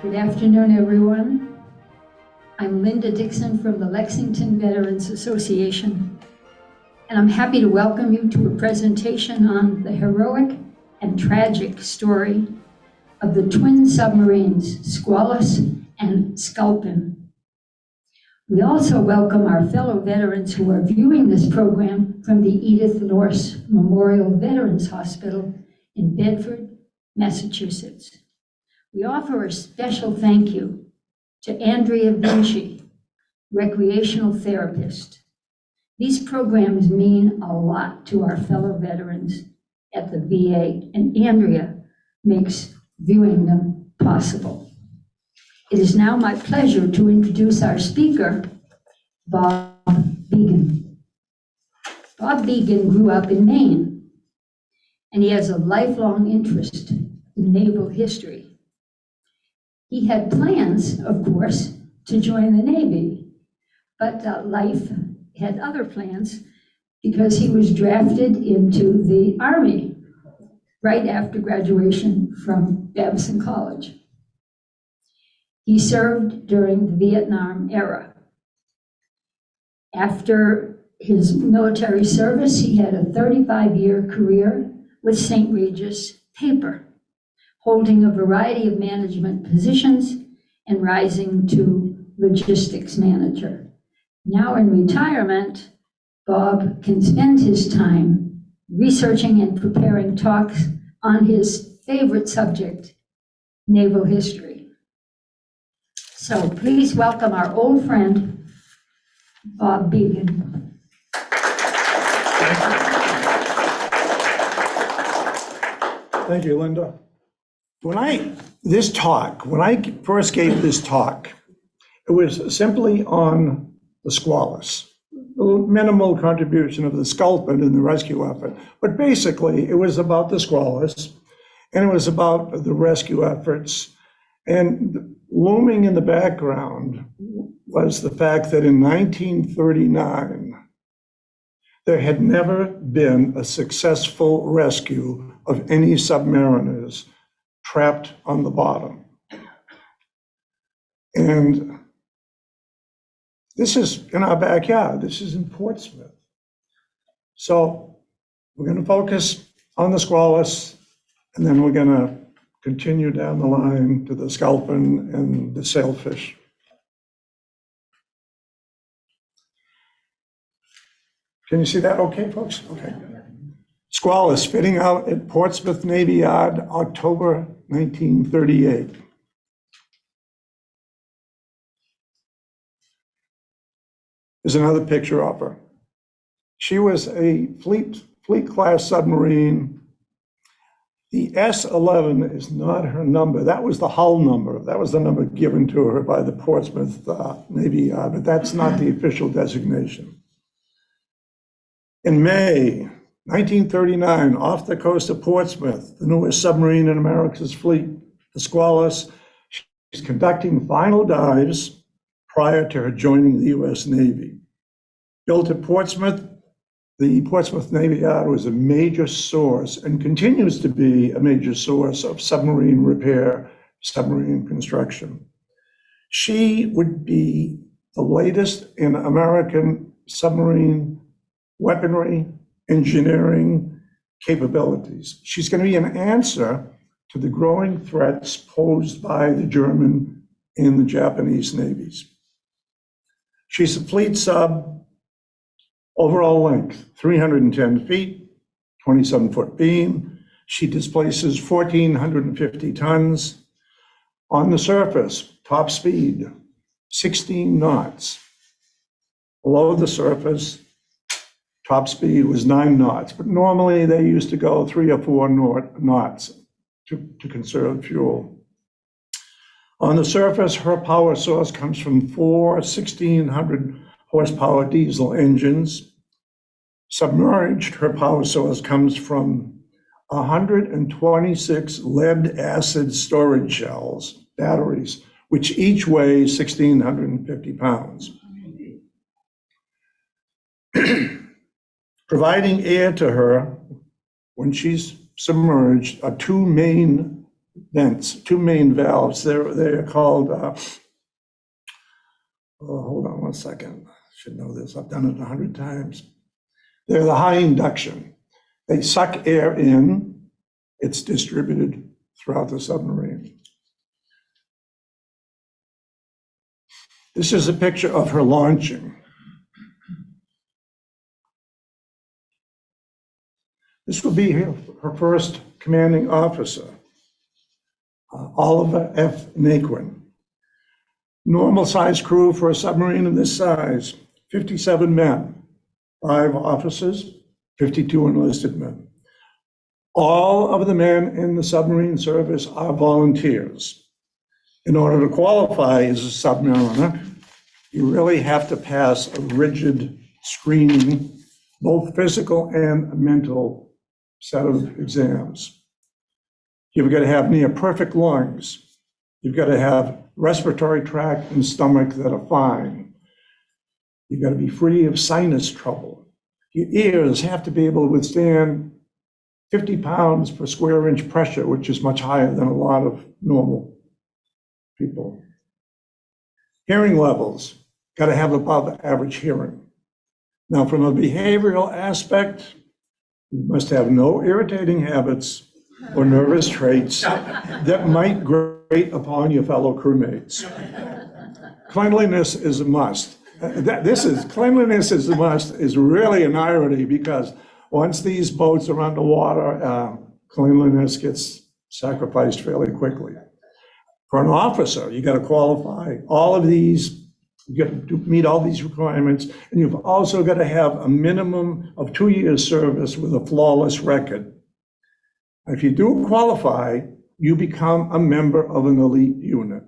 Good afternoon, everyone. I'm Linda Dixon from the Lexington Veterans Association, and I'm happy to welcome you to a presentation on the heroic and tragic story of the twin submarines, Squalus and Sculpin. We also welcome our fellow veterans who are viewing this program from the Edith Norse Memorial Veterans Hospital in Bedford, Massachusetts. We offer a special thank you to Andrea Vinci, recreational therapist. These programs mean a lot to our fellow veterans at the VA, and Andrea makes viewing them possible. It is now my pleasure to introduce our speaker, Bob Began. Bob Began grew up in Maine, and he has a lifelong interest in naval history. He had plans, of course, to join the Navy, but life had other plans because he was drafted into the Army right after graduation from Babson College. He served during the Vietnam era. After his military service, he had a 35-year career with St. Regis Paper, holding a variety of management positions and rising to logistics manager. Now in retirement, Bob can spend his time researching and preparing talks on his favorite subject, naval history. So please welcome our old friend, Bob Began. Thank you, Linda. When I first gave this talk, it was simply on the Squalus, the minimal contribution of the Sculpin in the rescue effort. But basically, it was about the Squalus, and it was about the rescue efforts. And looming in the background was the fact that in 1939, there had never been a successful rescue of any submariners trapped on the bottom. And this is in our backyard. This is in Portsmouth. So we're going to focus on the Squalus, and then we're going to continue down the line to the Sculpin and the Sailfish. Can you see that okay, folks? Okay. Squalus fitting out at Portsmouth Navy Yard, October 1938. There's another picture of her. She was a fleet class submarine. The S-11 is not her number. That was the hull number. That was the number given to her by the Portsmouth Navy Yard, but that's not the official designation. In May 1939, off the coast of Portsmouth, the newest submarine in America's fleet, the Squalus, she's conducting final dives prior to her joining the U.S. Navy. Built at Portsmouth, the Portsmouth Navy Yard was a major source and continues to be a major source of submarine repair, submarine construction. She would be the latest in American submarine weaponry, engineering capabilities. She's going to be an answer to the growing threats posed by the German and the Japanese navies. She's a fleet sub, overall length, 310 feet, 27-foot beam. She displaces 1,450 tons. On the surface, top speed, 16 knots. Below the surface, top speed was 9 knots, but normally they used to go 3 or 4 knots to conserve fuel. On the surface, her power source comes from 4 1,600 horsepower diesel engines. Submerged, her power source comes from 126 lead acid storage shells, batteries, which each weigh 1,650 pounds. Providing air to her when she's submerged are two main vents, two main valves. They're called, hold on one second. I should know this. I've done it 100 times. They're the high induction. They suck air in. It's distributed throughout the submarine. This is a picture of her launching. This will be her first commanding officer, Oliver F. Naquin. Normal size crew for a submarine of this size, 57 men, 5 officers, 52 enlisted men. All of the men in the submarine service are volunteers. In order to qualify as a submariner, you really have to pass a rigid screening, both physical and mental set of exams. You've got to have near perfect lungs. You've got to have respiratory tract and stomach that are fine. You've got to be free of sinus trouble. Your ears have to be able to withstand 50 pounds per square inch pressure, which is much higher than a lot of normal people. Hearing levels, got to have above average hearing. Now, from a behavioral aspect, you must have no irritating habits or nervous traits that might grate upon your fellow crewmates. Cleanliness is a must. Cleanliness is a must is really an irony, because once these boats are underwater, cleanliness gets sacrificed fairly quickly. For an officer, you got to qualify all of these, you got to meet all these requirements, and you've also got to have a minimum of 2 years service with a flawless record. If you do qualify, you become a member of an elite unit.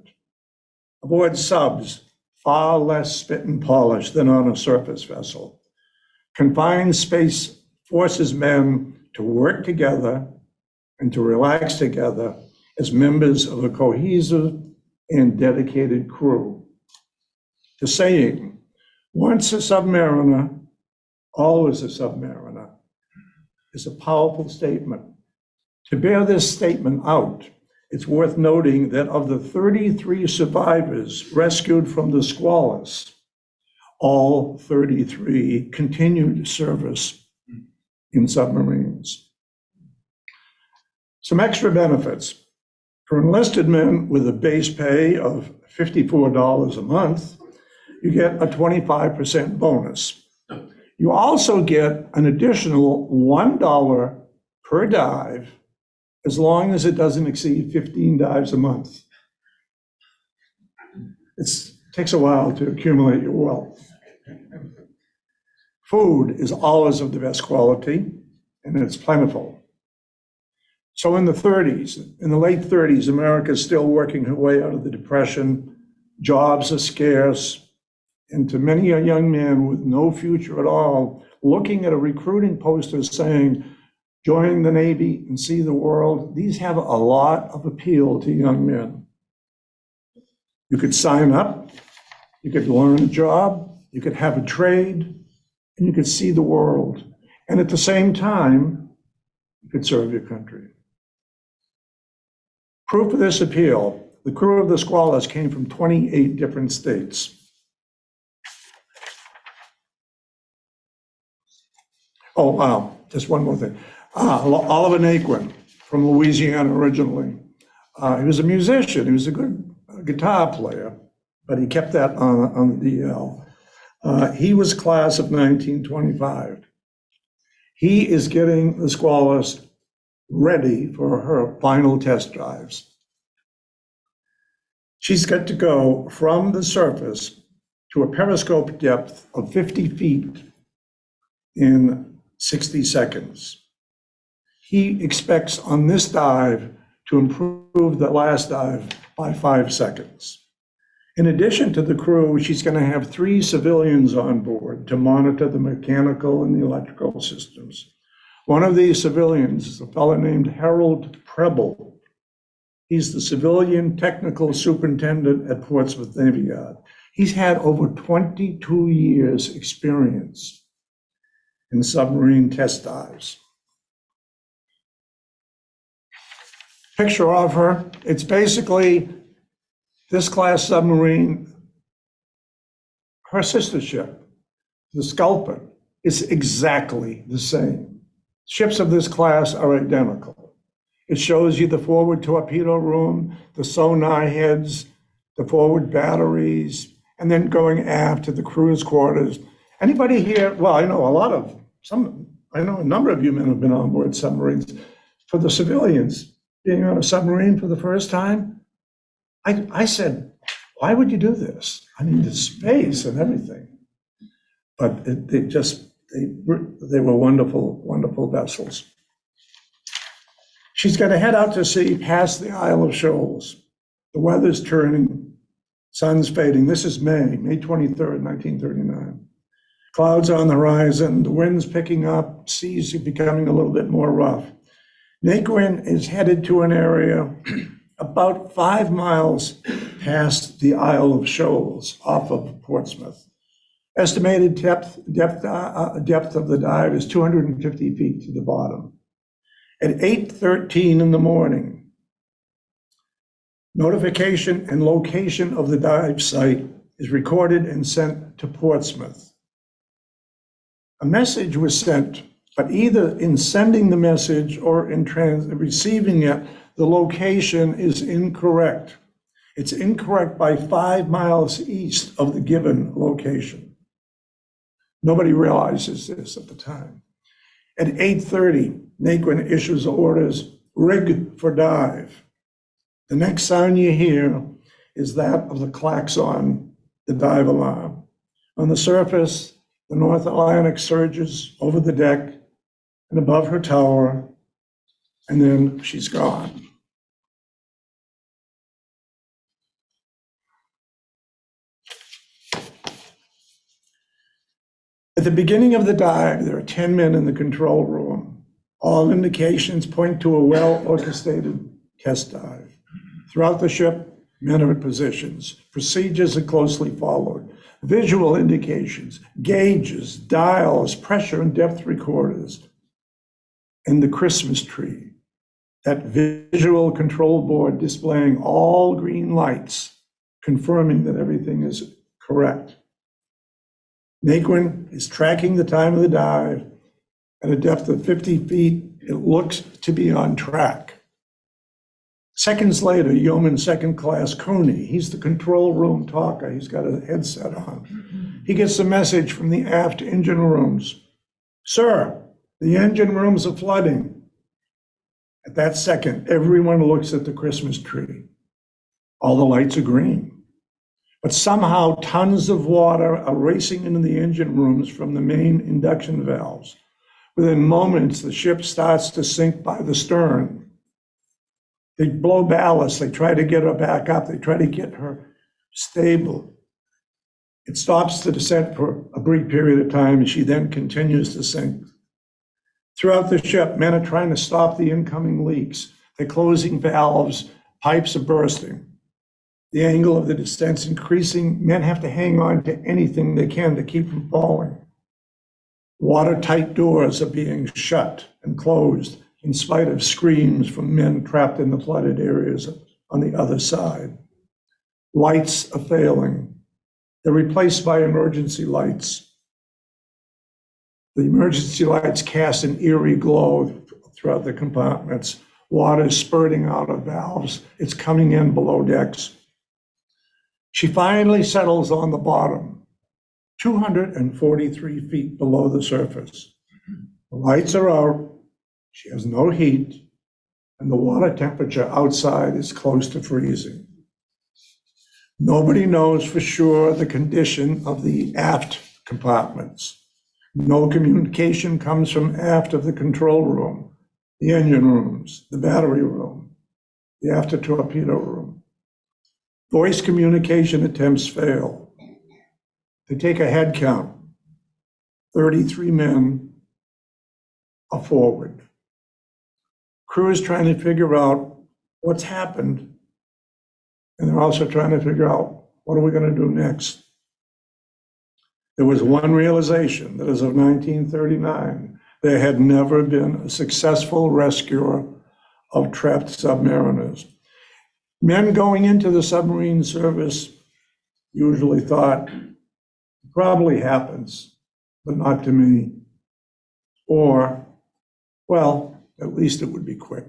Aboard subs, far less spit and polish than on a surface vessel. Confined space forces men to work together and to relax together as members of a cohesive and dedicated crew. The saying, once a submariner, always a submariner, is a powerful statement. To bear this statement out, it's worth noting that of the 33 survivors rescued from the Squalus, all 33 continued service in submarines. Some extra benefits. For enlisted men with a base pay of $54 a month, you get a 25% bonus. You also get an additional $1 per dive as long as it doesn't exceed 15 dives a month. It takes a while to accumulate your wealth. Food is always of the best quality, and it's plentiful. So in the late 30s, America is still working her way out of the Depression. Jobs are scarce, and to many a young man with no future at all, looking at a recruiting poster saying, join the Navy and see the world, these have a lot of appeal to young men. You could sign up, you could learn a job, you could have a trade, and you could see the world. And at the same time, you could serve your country. Proof of this appeal, the crew of the Squalus came from 28 different states. Oh, wow, just one more thing. Oliver Naquin from Louisiana originally. He was a musician, he was a good guitar player, but he kept that on the DL. He was class of 1925. He is getting the Squalus ready for her final test drives. She's got to go from the surface to a periscope depth of 50 feet in 60 seconds. He expects on this dive to improve the last dive by 5 seconds. In addition to the crew, she's going to have 3 civilians on board to monitor the mechanical and the electrical systems. One of these civilians is a fellow named Harold Preble. He's the civilian technical superintendent at Portsmouth Navy Yard. He's had over 22 years experience in submarine test dives. Picture of her, it's basically this class submarine, her sister ship, the Sculpin, is exactly the same. Ships of this class are identical. It shows you the forward torpedo room, the sonar heads, the forward batteries, and then going aft to the crew's quarters. Anybody here, well, I know a number of you men have been on board submarines. For the civilians, being on a submarine for the first time, I said, why would you do this? I mean, the space and everything. But they were wonderful, wonderful vessels. She's going to head out to sea past the Isle of Shoals. The weather's turning, sun's fading. This is May 23rd, 1939. Clouds on the horizon, the wind's picking up, seas are becoming a little bit more rough. McCann is headed to an area about 5 miles past the Isle of Shoals off of Portsmouth. Estimated depth of the dive is 250 feet to the bottom. At 8:13 in the morning, notification and location of the dive site is recorded and sent to Portsmouth. A message was sent, but either in sending the message or in receiving it, the location is incorrect. It's incorrect by 5 miles east of the given location. Nobody realizes this at the time. At 8:30, McCann issues orders, rig for dive. The next sound you hear is that of the klaxon, the dive alarm. On the surface, the North Atlantic surges over the deck and above her tower, and then she's gone. At the beginning of the dive, there are 10 men in the control room. All indications point to a well-orchestrated test dive. Throughout the ship, men are in positions. Procedures are closely followed. Visual indications, gauges, dials, pressure and depth recorders, and the Christmas tree, that visual control board displaying all green lights, confirming that everything is correct. McCann is tracking the time of the dive. At a depth of 50 feet, it looks to be on track. Seconds later, Yeoman Second Class Cooney, he's the control room talker, he's got a headset on. He gets a message from the aft engine rooms. Sir, the engine rooms are flooding. At that second, everyone looks at the Christmas tree. All the lights are green. But somehow tons of water are racing into the engine rooms from the main induction valves. Within moments, the ship starts to sink by the stern. They blow ballast, they try to get her back up, they try to get her stable. It stops the descent for a brief period of time, and she then continues to sink. Throughout the ship, men are trying to stop the incoming leaks. They're closing valves, pipes are bursting. The angle of the descent's increasing. Men have to hang on to anything they can to keep from falling. Watertight doors are being shut and closed in spite of screams from men trapped in the flooded areas on the other side. Lights are failing. They're replaced by emergency lights. The emergency lights cast an eerie glow throughout the compartments. Water is spurting out of valves. It's coming in below decks. She finally settles on the bottom, 243 feet below the surface. The lights are out, she has no heat, and the water temperature outside is close to freezing. Nobody knows for sure the condition of the aft compartments. No communication comes from aft of the control room, the engine rooms, the battery room, the after torpedo room. Voice communication attempts fail. They take a head count. 33 men are forward. Crew is trying to figure out what's happened, and they're also trying to figure out what are we going to do next. There was one realization, that as of 1939, there had never been a successful rescue of trapped submariners. Men going into the submarine service usually thought, probably happens, but not to me. Or, well, at least it would be quick.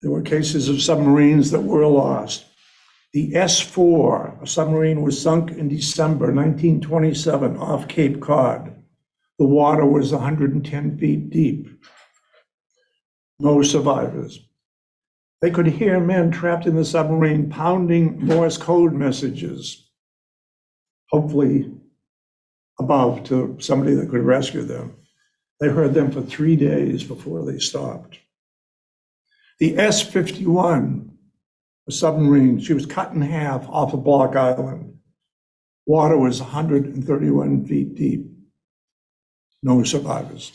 There were cases of submarines that were lost. The S-4, a submarine, was sunk in December 1927 off Cape Cod. The water was 110 feet deep. No survivors. They could hear men trapped in the submarine pounding Morse code messages, hopefully above to somebody that could rescue them. They heard them for 3 days before they stopped. The S-51, a submarine, she was cut in half off of Block Island. Water was 131 feet deep. No survivors.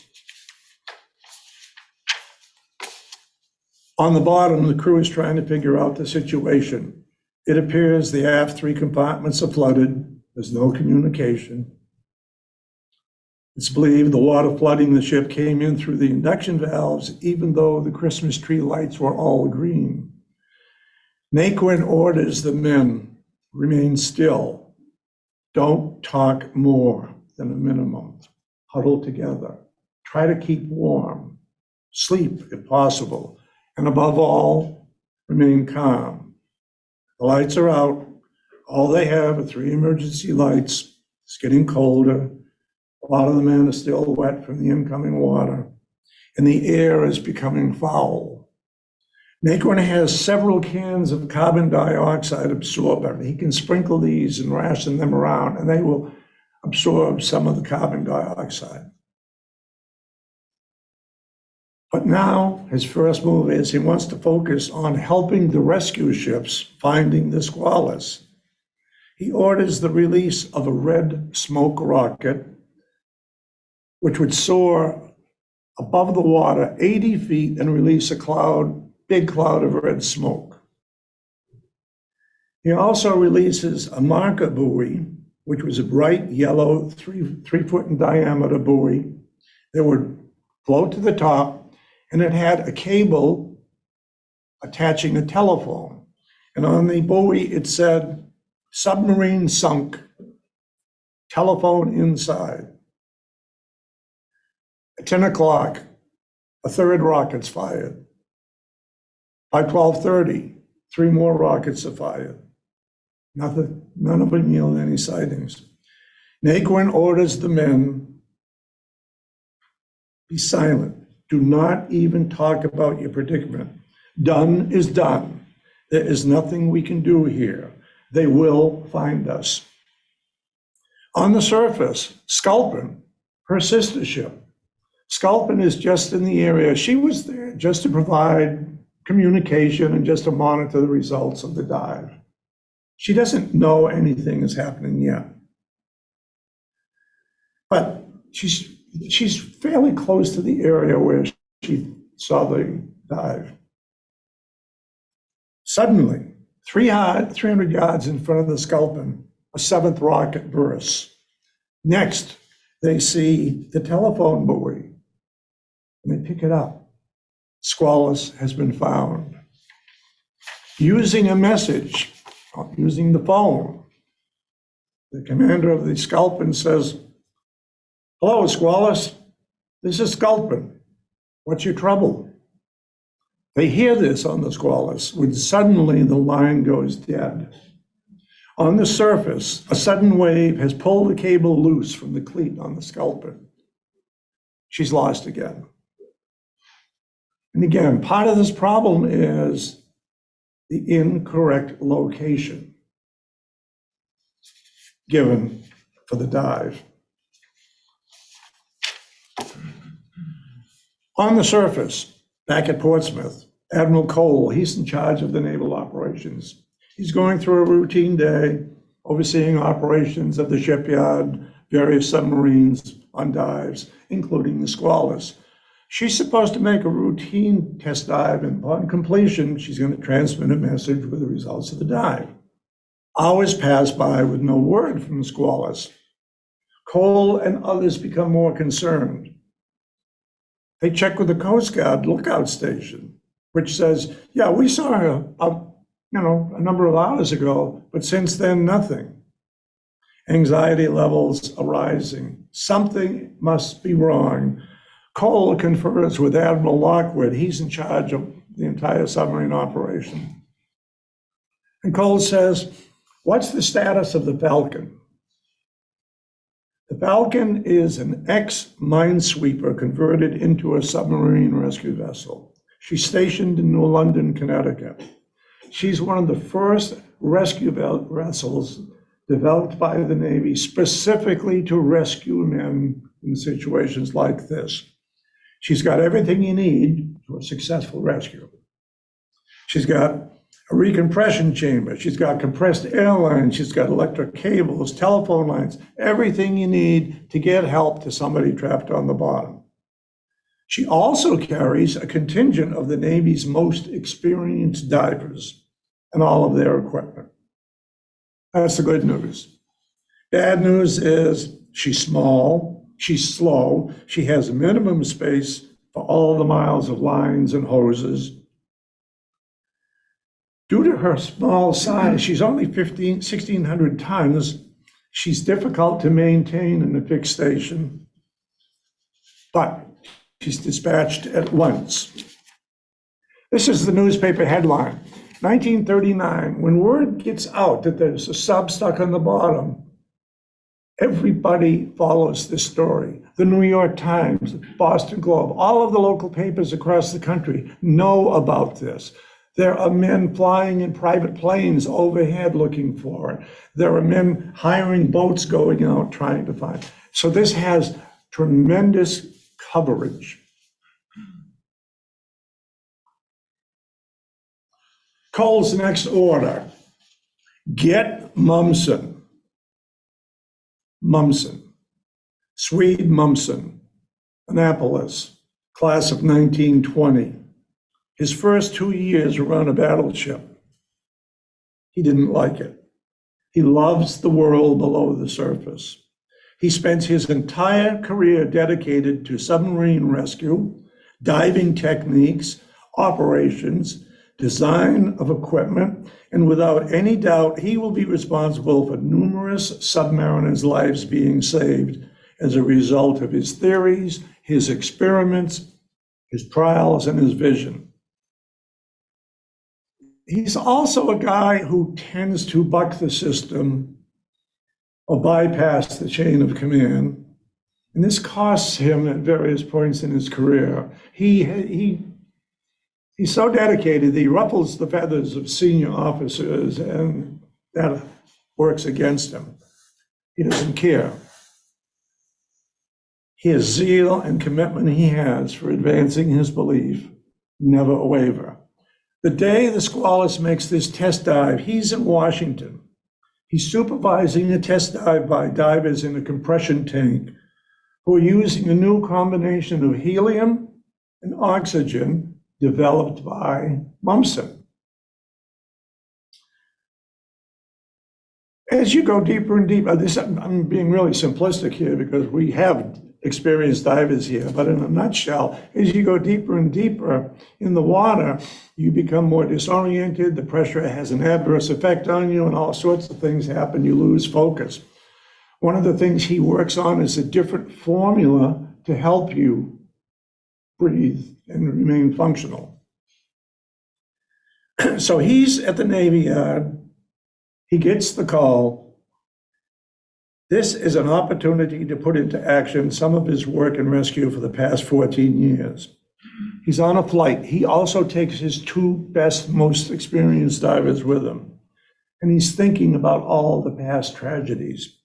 On the bottom, the crew is trying to figure out the situation. It appears the aft 3 compartments are flooded. There's no communication. It's believed the water flooding the ship came in through the induction valves, even though the Christmas tree lights were all green. Naquin orders the men, remain still. Don't talk more than a minimum. Huddle together. Try to keep warm. Sleep if possible. And above all, remain calm. The lights are out. All they have are 3 emergency lights. It's getting colder. A lot of the men are still wet from the incoming water, and the air is becoming foul. Naquin has several cans of carbon dioxide absorber. He can sprinkle these and ration them around, and they will absorb some of the carbon dioxide. But now his first move is he wants to focus on helping the rescue ships finding the Squalus. He orders the release of a red smoke rocket, which would soar above the water 80 feet and release a big cloud of red smoke. He also releases a marker buoy, which was a bright yellow, 3 foot in diameter buoy that would float to the top, and it had a cable attaching a telephone. And on the buoy, it said, "Submarine sunk, telephone inside." At 10 o'clock, a 3rd rocket's fired. By 12:30, 3 more rockets are fired. None of them yield any sightings. Naquin orders the men, be silent. Do not even talk about your predicament. Done is done. There is nothing we can do here. They will find us. On the surface, Sculpin, her sister ship. Sculpin is just in the area. She was there just to provide communication and just to monitor the results of the dive. She doesn't know anything is happening yet. But she's fairly close to the area where she saw the dive. Suddenly, 300 yards in front of the Sculpin, a 7th rocket bursts. Next, they see the telephone buoy, and they pick it up. Squalus has been found. Using a message, using the phone, the commander of the Sculpin says, "Hello, Squalus. This is Sculpin. What's your trouble?" They hear this on the Squalus when suddenly the line goes dead. On the surface, a sudden wave has pulled the cable loose from the cleat on the Sculpin. She's lost again. And again, part of this problem is the incorrect location given for the dive. On the surface, back at Portsmouth, Admiral Cole, he's in charge of the naval operations. He's going through a routine day, overseeing operations of the shipyard, various submarines on dives, including the Squalus. She's supposed to make a routine test dive, and upon completion, she's going to transmit a message with the results of the dive. Hours pass by with no word from the Squalus. Cole and others become more concerned. They check with the Coast Guard lookout station, which says, yeah, we saw her a number of hours ago, but since then, nothing. Anxiety levels are rising. Something must be wrong. Cole confers with Admiral Lockwood. He's in charge of the entire submarine operation. And Cole says, what's the status of the Falcon? The Falcon is an ex-minesweeper converted into a submarine rescue vessel. She's stationed in New London, Connecticut. She's one of the first rescue vessels developed by the Navy specifically to rescue men in situations like this. She's got everything you need for a successful rescue. She's got a recompression chamber, she's got compressed air lines, she's got electric cables, telephone lines, everything you need to get help to somebody trapped on the bottom. She also carries a contingent of the Navy's most experienced divers and all of their equipment. That's the good news. Bad news is she's small, she's slow, she has minimum space for all the miles of lines and hoses. Due to her small size, she's only 1,600 tons. She's difficult to maintain in a fixed station, but she's dispatched at once. This is the newspaper headline. 1939, when word gets out that there's a sub stuck on the bottom, everybody follows this story. The New York Times, Boston Globe, all of the local papers across the country know about this. There are men flying in private planes overhead looking for it. There are men hiring boats going out trying to find it. So this has tremendous coverage. Cole's next order, get Mumsen. Swede Mumsen, Annapolis, class of 1920. His first 2 years were on a battleship. He didn't like it. He loves the world below the surface. He spends his entire career dedicated to submarine rescue, diving techniques, operations, design of equipment, and without any doubt, he will be responsible for numerous submariners' lives being saved as a result of his theories, his experiments, his trials, and his vision. He's also a guy who tends to buck the system or bypass the chain of command. And this costs him at various points in his career. He's so dedicated that he ruffles the feathers of senior officers, and that works against him. He doesn't care. His zeal and commitment he has for advancing his belief never waver. The day the Squalus makes this test dive, he's in Washington. He's supervising a test dive by divers in a compression tank who are using a new combination of helium and oxygen developed by Mumsen. As you go deeper and deeper, I'm being really simplistic here because we have experienced divers here, but in a nutshell, as you go deeper and deeper in the water, you become more disoriented, the pressure has an adverse effect on you, and all sorts of things happen, you lose focus. One of the things he works on is a different formula to help you breathe and remain functional. So he's at the Navy Yard, he gets the call. This is an opportunity to put into action some of his work in rescue for the past 14 years. He's on a flight. He also takes his two best, most experienced divers with him. And he's thinking about all the past tragedies.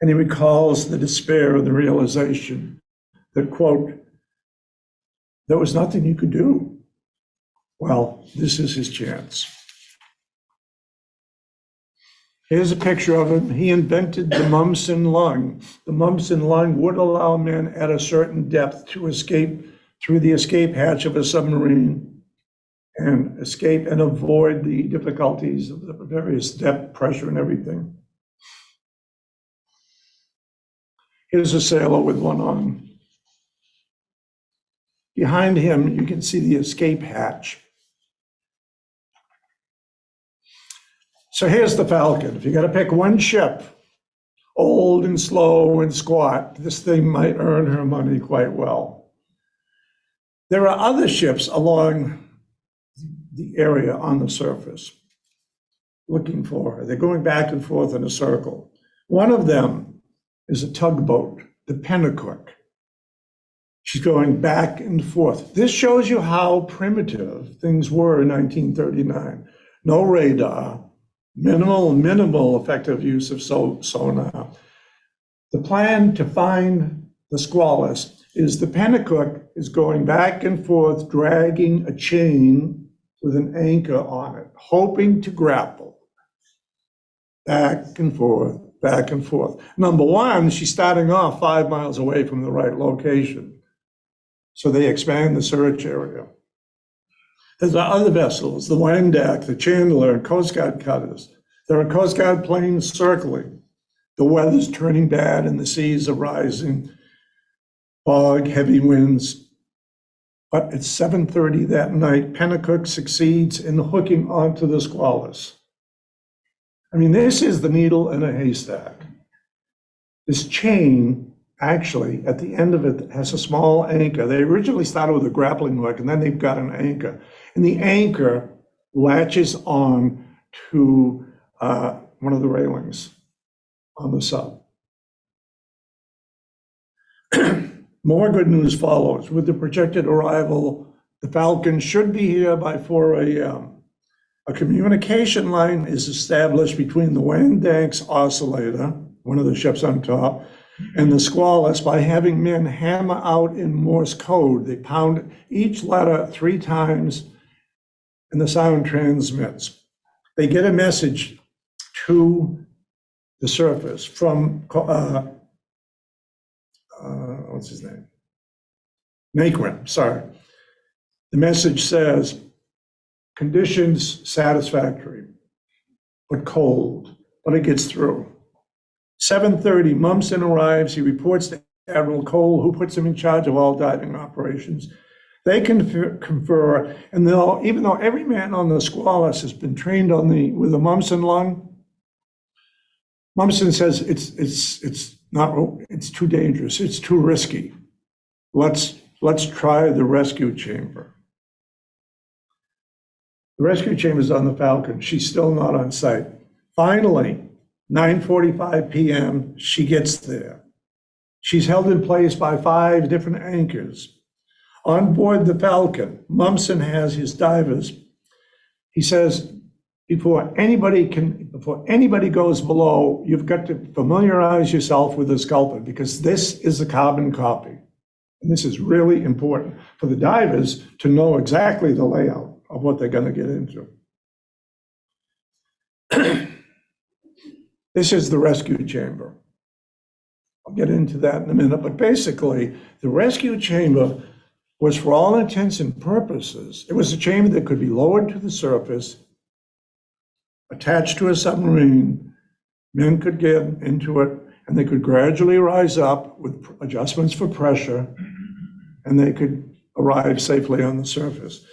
And he recalls the despair of the realization that, quote, there was nothing you could do. Well, this is his chance. Here's a picture of him. He invented the Mumsen lung. The Mumsen lung would allow men at a certain depth to escape through the escape hatch of a submarine and escape and avoid the difficulties of the various depth, pressure, and everything. Here's a sailor with one on. Behind him, you can see the escape hatch. So here's the Falcon. If you got to pick one ship, old and slow and squat, this thing might earn her money quite well. There are other ships along the area on the surface looking for her. They're going back and forth in a circle. One of them is a tugboat, the Pennacook. She's going back and forth. This shows you how primitive things were in 1939. No radar, minimal effective use of sonar. The plan to find the Squalus is the Pennacook is going back and forth, dragging a chain with an anchor on it, hoping to grapple. Back and forth, back and forth. Number one, she's starting off 5 miles away from the right location. So they expand the search area. There's other vessels, the Wyandotte, the Chandler, and Coast Guard cutters. There are Coast Guard planes circling. The weather's turning bad and the seas are rising. Fog, heavy winds. But at 7:30 that night, Pennacook succeeds in hooking onto the Squalus. I mean, this is the needle in a haystack. This chain, actually, at the end of it, has a small anchor. They originally started with a grappling hook, and then they've got an anchor. And the anchor latches on to one of the railings on the sub. More good news follows. With the projected arrival, the Falcon should be here by 4 a.m. A communication line is established between the Wyandottes oscillator, one of the ships on top, and the Squalus by having men hammer out in Morse code. They pound each letter 3 times and the sound transmits. They get a message to the surface from, what's his name? McCann, sorry. The message says, conditions satisfactory, but cold, but it gets through. 7:30, Mumson arrives. He reports to Admiral Cole, who puts him in charge of all diving operations. They confer, and even though every man on the Squalus has been trained with the Mumson lung, Mumson says it's too dangerous, it's too risky. Let's try the rescue chamber. The rescue chamber is on the Falcon. She's still not on site. Finally, 9:45 p.m., she gets there. She's held in place by 5 different anchors. On board the Falcon, Mumson has his divers. He says, before anybody goes below, you've got to familiarize yourself with the Sculpin, because this is a carbon copy. And this is really important for the divers to know exactly the layout of what they're going to get into. This is the rescue chamber. I'll get into that in a minute, but basically, the rescue chamber was, for all intents and purposes, it was a chamber that could be lowered to the surface, attached to a submarine. Men could get into it, and they could gradually rise up with adjustments for pressure, and they could arrive safely on the surface.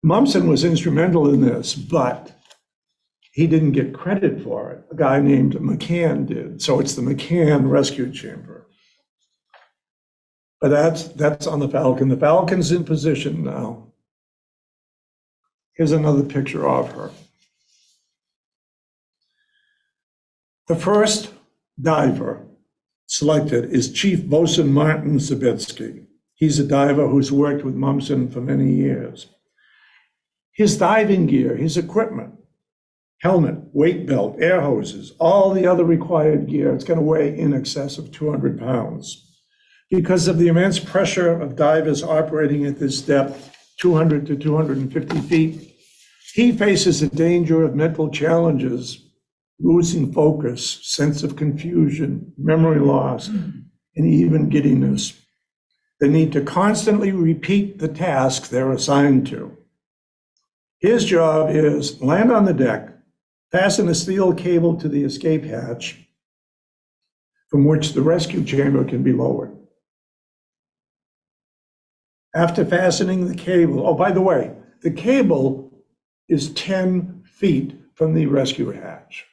Mumson was instrumental in this, but he didn't get credit for it. A guy named McCann did. So it's the McCann rescue chamber. But that's on the Falcon. The Falcon's in position now. Here's another picture of her. The first diver selected is Chief Bosun Martin Zabitsky. He's a diver who's worked with Mumson for many years. His diving gear, his equipment, helmet, weight belt, air hoses, all the other required gear, it's going to weigh in excess of 200 pounds. Because of the immense pressure of divers operating at this depth, 200 to 250 feet, he faces the danger of mental challenges, losing focus, sense of confusion, memory loss, and even giddiness. They need to constantly repeat the task they're assigned to. His job is land on the deck, fasten a steel cable to the escape hatch, from which the rescue chamber can be lowered. After fastening the cable, oh, by the way, the cable is 10 feet from the rescue hatch.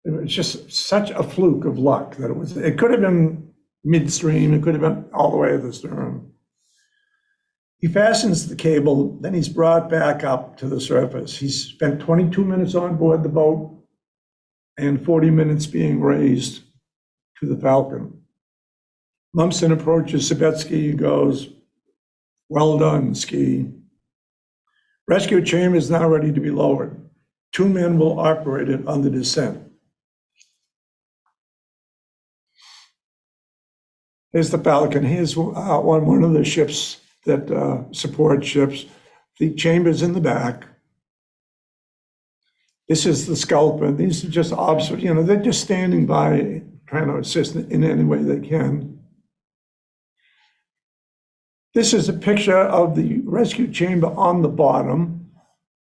It's just such a fluke of luck that it could have been midstream, it could have been all the way to the stern. He fastens the cable, then he's brought back up to the surface. He's spent 22 minutes on board the boat and 40 minutes being raised to the Falcon. Lumsden approaches Sabetsky and goes, "Well done, Ski. Rescue chamber is now ready to be lowered. 2 men will operate it on the descent." Here's the Falcon. Here's one of the ships that support ships. The chamber's in the back. This is the Sculpin. These are just observers, they're just standing by, trying to assist in any way they can. This is a picture of the rescue chamber on the bottom,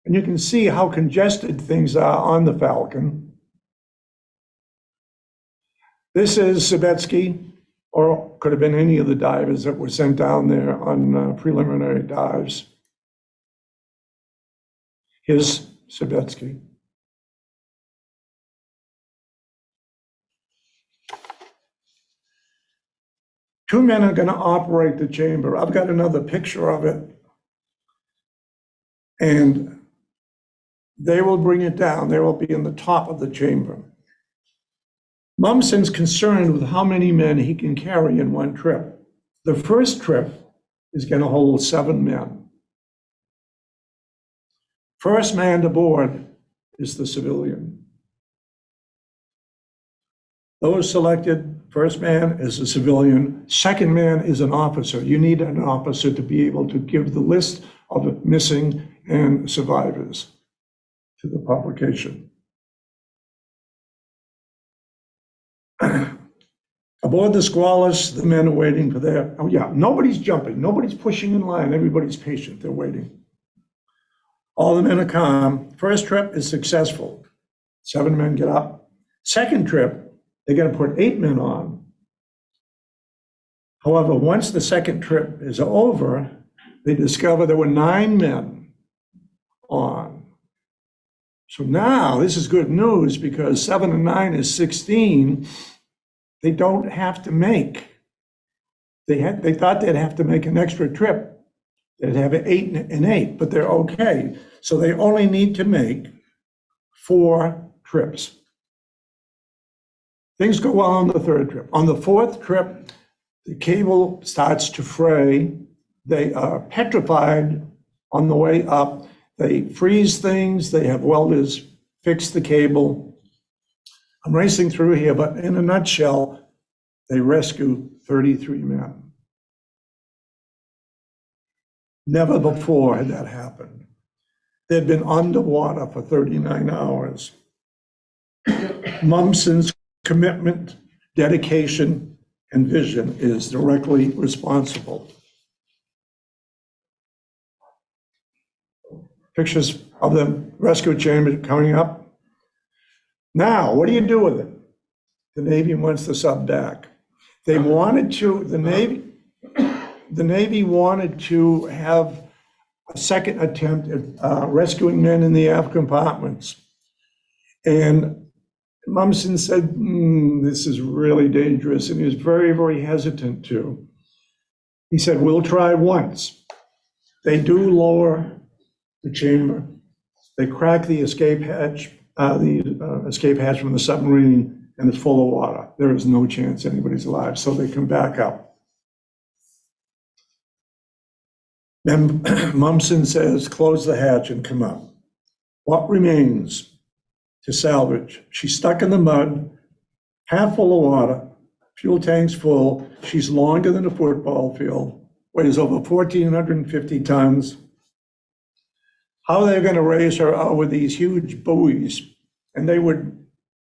and you can see how congested things are on the Falcon. This is Sabetsky, or could have been any of the divers that were sent down there on preliminary dives. Here's Sabetsky. Two men are going to operate the chamber. I've got another picture of it. And they will bring it down. They will be in the top of the chamber. Lumsden's concerned with how many men he can carry in one trip. The first trip is going to hold 7 men. First man aboard is the civilian. Those selected, first man is a civilian, second man is an officer. You need an officer to be able to give the list of missing and survivors to the publication. Aboard the Squalus, the men are waiting for their, nobody's jumping, nobody's pushing in line, everybody's patient, they're waiting. All the men are calm. First trip is successful. 7 men get up. Second trip, they're going to put 8 men on. However, once the second trip is over, they discover there were 9 men on. So now this is good news, because 7 and 9 is 16. They don't have to make. They thought they'd have to make an extra trip. They'd have an 8 and 8, but they're okay. So they only need to make 4 trips. Things go well on the third trip. On the fourth trip, the cable starts to fray. They are petrified on the way up. They freeze things. They have welders fix the cable. I'm racing through here, but in a nutshell, they rescue 33 men. Never before had that happened. They'd been underwater for 39 hours. Lumsden's commitment, dedication, and vision is directly responsible. Pictures of the rescue chamber coming up. Now, what do you do with it? The Navy wants the sub back. They wanted to, the Navy wanted to have a second attempt at rescuing men in the aft compartments. And Lumsden said, this is really dangerous, and he was very, very hesitant to. He said, we'll try once. They do lower the chamber. They crack the escape hatch from the submarine, and it's full of water. There is no chance anybody's alive, so they come back up. Then Lumsden says, close the hatch and come up. What remains to salvage? She's stuck in the mud, half full of water, fuel tank's full. She's longer than a football field, weighs over 1,450 tons. How they're going to raise her out with these huge buoys, and they would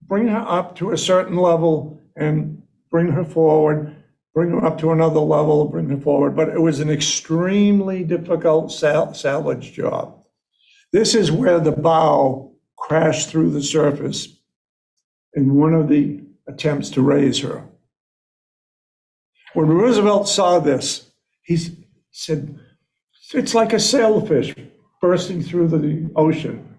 bring her up to a certain level and bring her forward, bring her up to another level, bring her forward. But it was an extremely difficult salvage job. This is where the bow crashed through the surface, and one of the attempts to raise her. When Roosevelt saw this, he said, it's like a sailfish bursting through the ocean.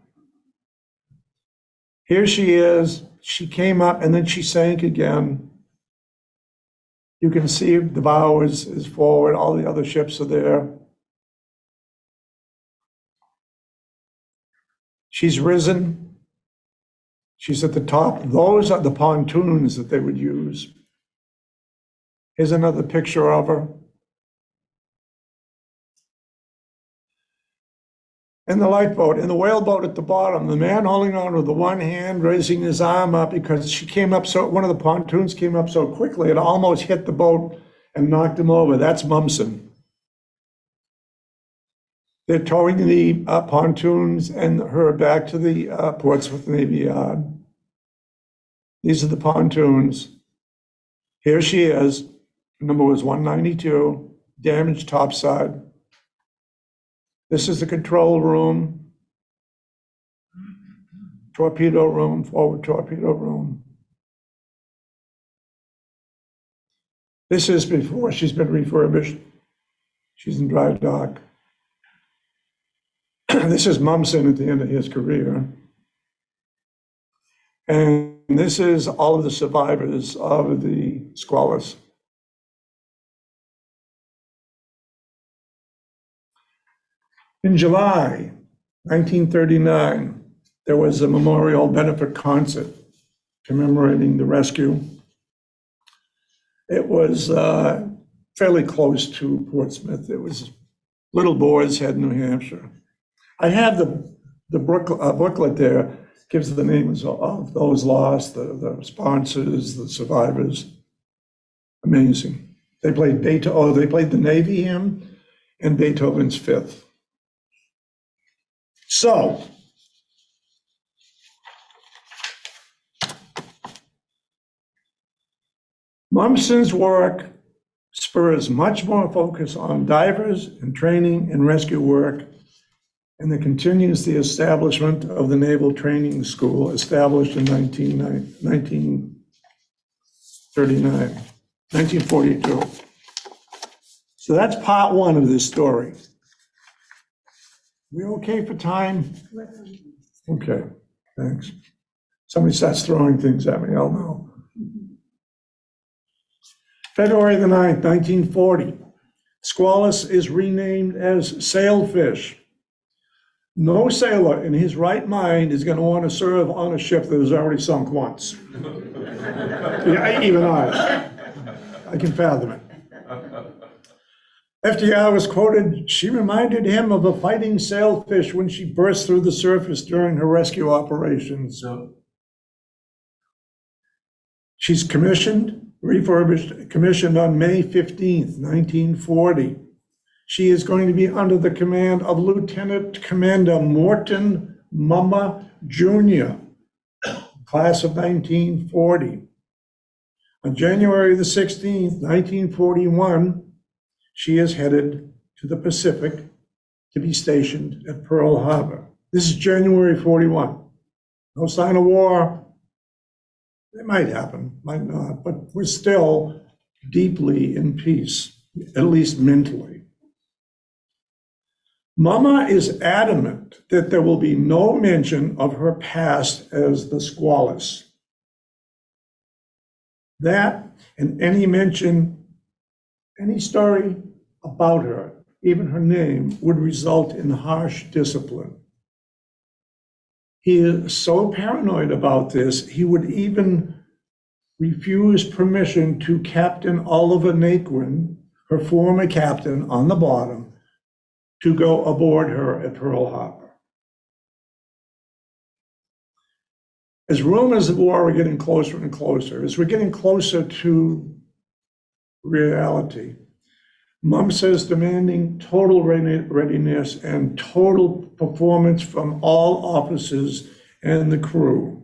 Here she is, she came up and then she sank again. You can see the bow is forward, all the other ships are there. She's risen. She's at the top. Those are the pontoons that they would use. Here's another picture of her. And the lifeboat, and the whaleboat at the bottom, the man holding on with the one hand, raising his arm up because she came up so, one of the pontoons came up so quickly, it almost hit the boat and knocked him over. That's Mumson. They're towing the pontoons and her back to the Portsmouth Navy Yard. These are the pontoons. Here she is. Number was 192, damaged topside. This is the control room, torpedo room, forward torpedo room. This is before she's been refurbished. She's in dry dock. This is Mumson at the end of his career. And this is all of the survivors of the Squalus. In July 1939, there was a memorial benefit concert commemorating the rescue. It was fairly close to Portsmouth. It was Little Boar's Head, New Hampshire. I have the booklet there, gives the names of those lost, the sponsors, the survivors. Amazing. They played Beethoven, they played the Navy hymn and Beethoven's Fifth. So, Mumson's work spurs much more focus on divers and training and rescue work, and it continues the establishment of the Naval Training School established in 1942. So that's part one of this story. We okay for time? Okay, thanks. Somebody starts throwing things at me, I'll know. February the 9th, 1940, Squalus is renamed as Sailfish. No sailor in his right mind is going to want to serve on a ship that has already sunk once. Yeah, even I can fathom it. FDR was quoted, she reminded him of a fighting sailfish when she burst through the surface during her rescue operations. She's commissioned on May 15th, 1940. She is going to be under the command of Lieutenant Commander Morton Mumma Jr., class of 1940. On January the 16th, 1941, she is headed to the Pacific to be stationed at Pearl Harbor. This is January 41. No sign of war. It might happen, might not, but we're still deeply in peace, at least mentally. Mama is adamant that there will be no mention of her past as the Squalus. That and any mention, any story about her, even her name, would result in harsh discipline. He is so paranoid about this, he would even refuse permission to Captain Oliver Naquin, her former captain on the bottom, to go aboard her at Pearl Harbor. As rumors of war are getting closer and closer, as we're getting closer to reality, Mum says demanding total readiness and total performance from all officers and the crew.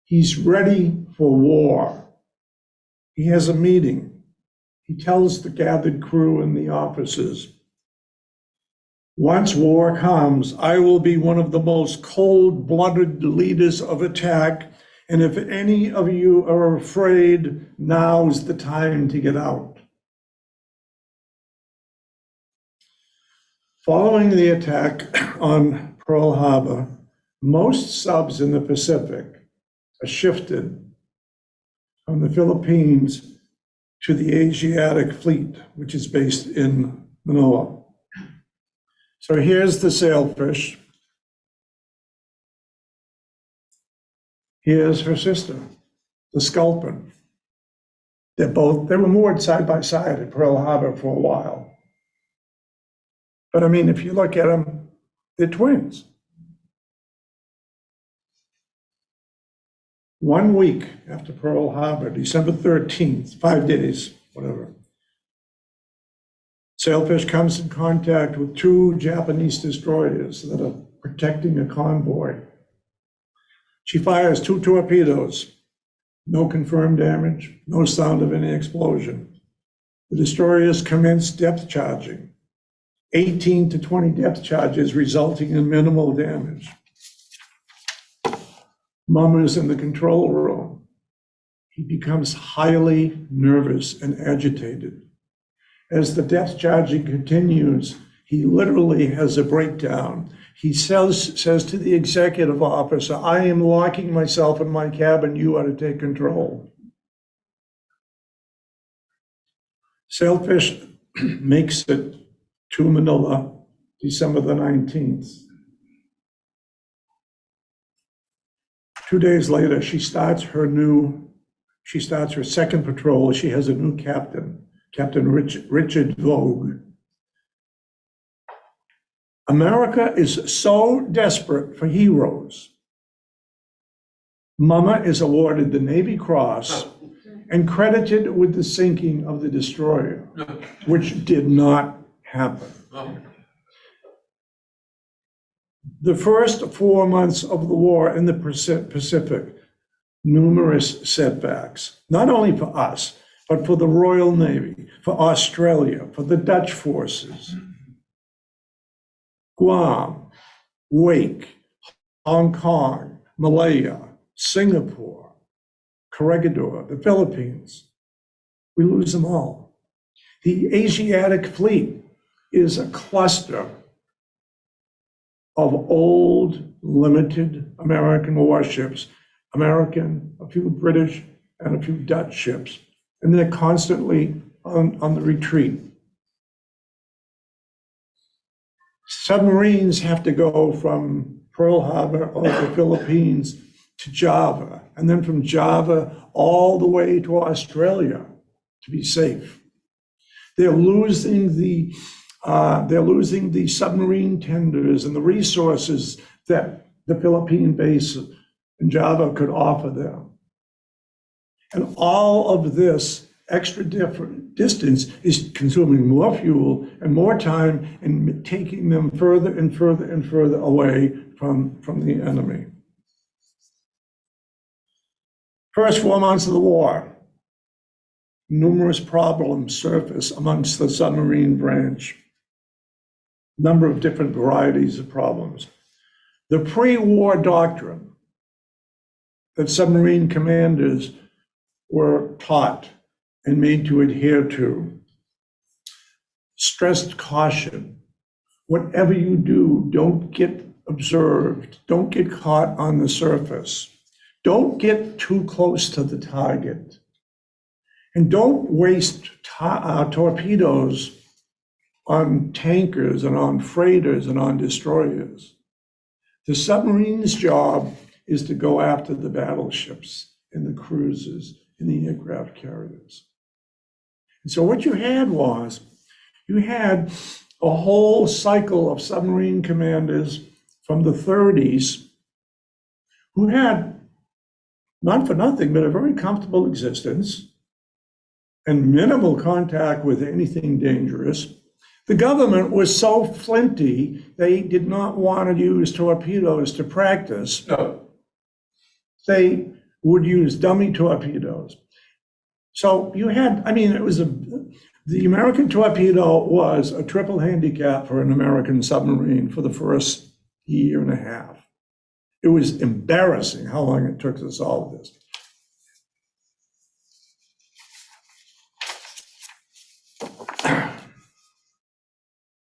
He's ready for war. He has a meeting. He tells the gathered crew and the officers, once war comes, I will be one of the most cold-blooded leaders of attack, And if any of you are afraid, now's the time to get out. Following the attack on Pearl Harbor, most subs in the Pacific are shifted from the Philippines to the Asiatic Fleet, which is based in Manila. So here's the Sailfish. Here's her sister, the Sculpin. They were moored side by side at Pearl Harbor for a while. But I mean, if you look at them, they're twins. 1 week after Pearl Harbor, December 13th, 5 days, whatever, Sailfish comes in contact with 2 Japanese destroyers that are protecting a convoy. She fires 2 torpedoes, no confirmed damage, no sound of any explosion. The destroyers commence depth charging, 18 to 20 depth charges resulting in minimal damage. Mum is in the control room. He becomes highly nervous and agitated. As the depth charging continues, he literally has a breakdown. He says to the executive officer, "I am locking myself in my cabin, you ought to take control." Sailfish makes it to Manila, December the 19th. 2 days later, she starts her second patrol. She has a new captain, Captain Richard Vogue. America is so desperate for heroes. Mama is awarded the Navy Cross and credited with the sinking of the destroyer, which did not happen. The first 4 months of the war in the Pacific, numerous setbacks, not only for us, but for the Royal Navy, for Australia, for the Dutch forces. Guam, Wake, Hong Kong, Malaya, Singapore, Corregidor, the Philippines. We lose them all. The Asiatic Fleet is a cluster of old, limited American warships, American, a few British, and a few Dutch ships. And they're constantly on the retreat. Submarines have to go from Pearl Harbor or the Philippines to Java, and then from Java all the way to Australia to be safe. They're losing the submarine tenders and the resources that the Philippine base in Java could offer them. And all of this extra distance is consuming more fuel and more time and taking them further and further and further away from the enemy. First 4 months of the war, numerous problems surface amongst the submarine branch. Number of different varieties of problems. The pre-war doctrine that submarine commanders were taught and made to adhere to stressed caution. Whatever you do, don't get observed, don't get caught on the surface, don't get too close to the target, and don't waste torpedoes on tankers and on freighters and on destroyers. The submarine's job is to go after the battleships and the cruisers and the aircraft carriers. And so what you had was, you had a whole cycle of submarine commanders from the 30s who had, not for nothing, but a very comfortable existence and minimal contact with anything dangerous. The government was so flinty, they did not want to use torpedoes to practice. No. They would use dummy torpedoes. So you had, the American torpedo was a triple handicap for an American submarine for the first year and a half. It was embarrassing how long it took to solve this.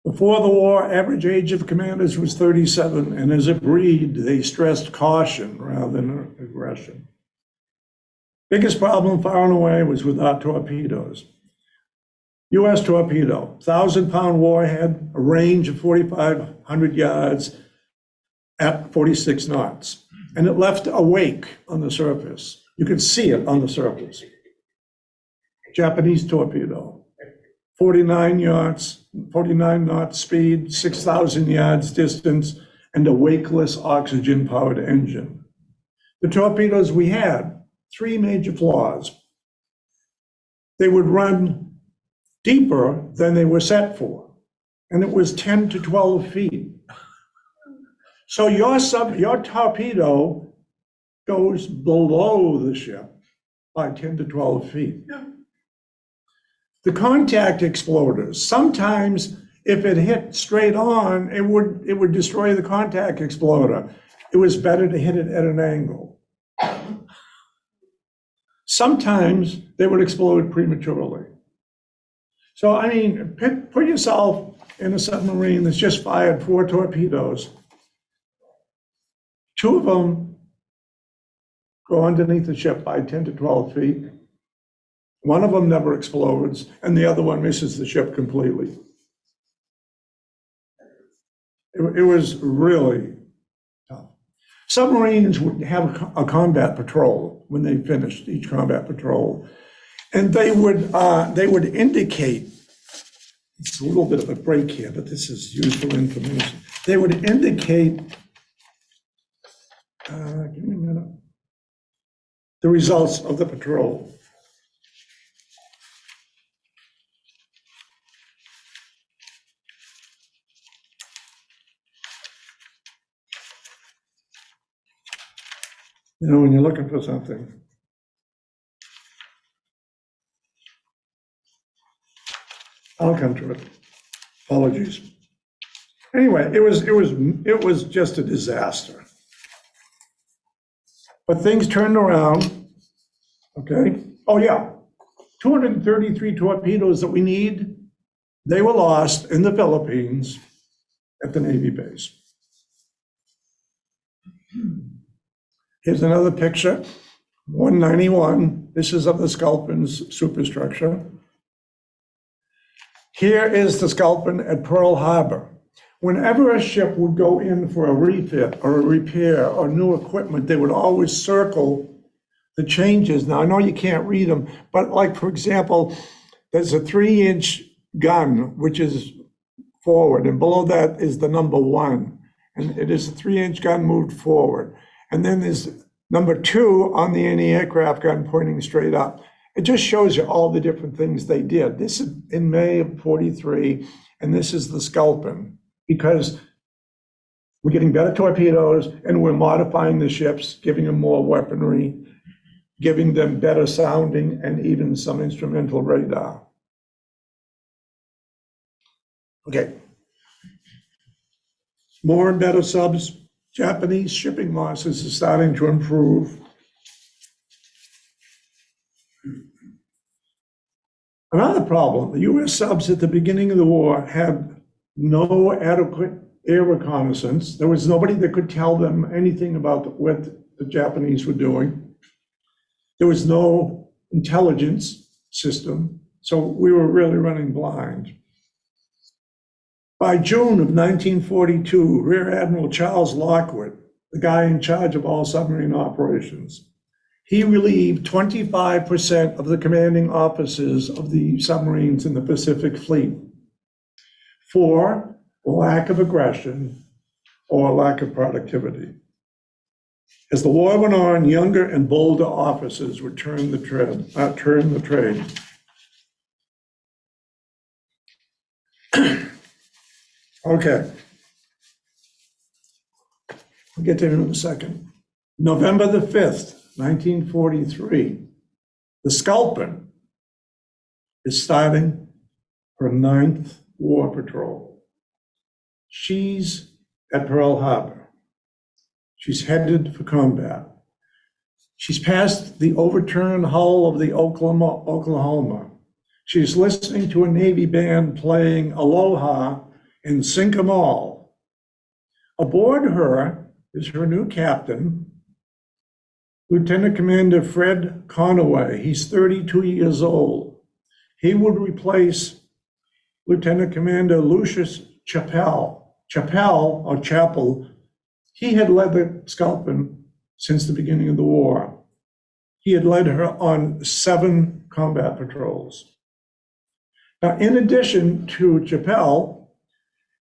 Before the war, average age of commanders was 37, and as a breed, they stressed caution rather than aggression. Biggest problem far and away was with our torpedoes. US torpedo, 1,000-pound warhead, a range of 4,500 yards at 46 knots. And it left a wake on the surface. You could see it on the surface. Japanese torpedo, 49 knot speed, 6,000 yards distance, and a wakeless oxygen-powered engine. The torpedoes we had, 3 major flaws. They would run deeper than they were set for, and it was 10 to 12 feet. So your torpedo goes below the ship by 10 to 12 feet. The contact exploders, sometimes if it hit straight on, it would destroy the contact exploder. It was better to hit it at an angle. Sometimes they would explode prematurely. So, I mean, put yourself in a submarine that's just fired 4 torpedoes. 2 of them go underneath the ship by 10 to 12 feet. One of them never explodes, and the other one misses the ship completely. It was really tough. Submarines would have a combat patrol when they finished each combat patrol, and they would indicate. It's a little bit of a break here, but this is useful information. They would indicate. Give me a minute. The results of the patrol. You know, when you're looking for something. I'll come to it. Apologies. Anyway, it was just a disaster. But things turned around, okay? Oh yeah, 233 torpedoes that we need, they were lost in the Philippines at the Navy base. Here's another picture, 191. This is of the Sculpin's superstructure. Here is the Sculpin at Pearl Harbor. Whenever a ship would go in for a refit or a repair or new equipment, they would always circle the changes. Now, I know you can't read them, but like, for example, there's a 3-inch gun, which is forward, and below that is the number 1. And it is a 3-inch gun moved forward. And then there's number 2 on the anti-aircraft gun pointing straight up. It just shows you all the different things they did. This is in May of 43, and this is the Sculpin, because we're getting better torpedoes and we're modifying the ships, giving them more weaponry, giving them better sounding and even some instrumental radar. Okay. More and better subs. Japanese shipping losses are starting to improve. Another problem, the US subs at the beginning of the war had no adequate air reconnaissance. There was nobody that could tell them anything about what the Japanese were doing. There was no intelligence system, so we were really running blind. By June of 1942, Rear Admiral Charles Lockwood, the guy in charge of all submarine operations, he relieved 25% of the commanding officers of the submarines in the Pacific Fleet for lack of aggression or lack of productivity. As the war went on, younger and bolder officers would turn the trade. Okay. We'll get to it in a second. November the 5th, 1943, the Sculpin is starting her 9th war patrol. She's at Pearl Harbor. She's headed for combat. She's past the overturned hull of the Oklahoma. She's listening to a Navy band playing Aloha and Sink 'Em All. Aboard her is her new captain, Lieutenant Commander Fred Conaway. He's 32 years old. He would replace Lieutenant Commander Lucius Chappell. Chappell, he had led the Sculpin since the beginning of the war. He had led her on 7 combat patrols. Now, in addition to Chappell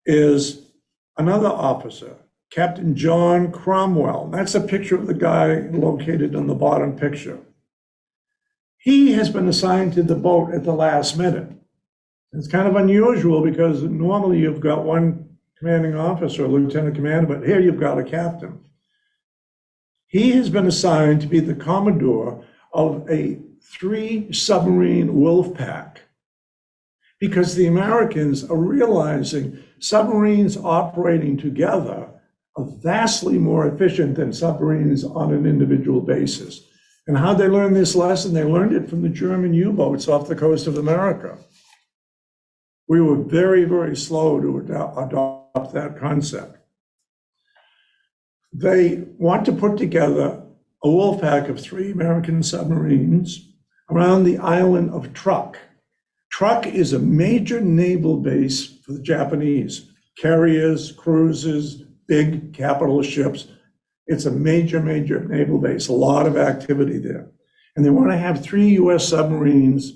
is another officer, Captain John Cromwell. That's a picture of the guy located on the bottom picture. He has been assigned to the boat at the last minute. It's kind of unusual because normally you've got one commanding officer, lieutenant commander, but here you've got a captain. He has been assigned to be the commodore of a 3-submarine wolf pack because the Americans are realizing submarines operating together are vastly more efficient than submarines on an individual basis. And how'd they learn this lesson? They learned it from the German U-boats off the coast of America. We were very, very slow to adopt that concept. They want to put together a wolf pack of 3 American submarines around the island of Truk. Truk is a major naval base for the Japanese. Carriers, cruisers, big capital ships. It's a major, major naval base, a lot of activity there. And they want to have 3 US submarines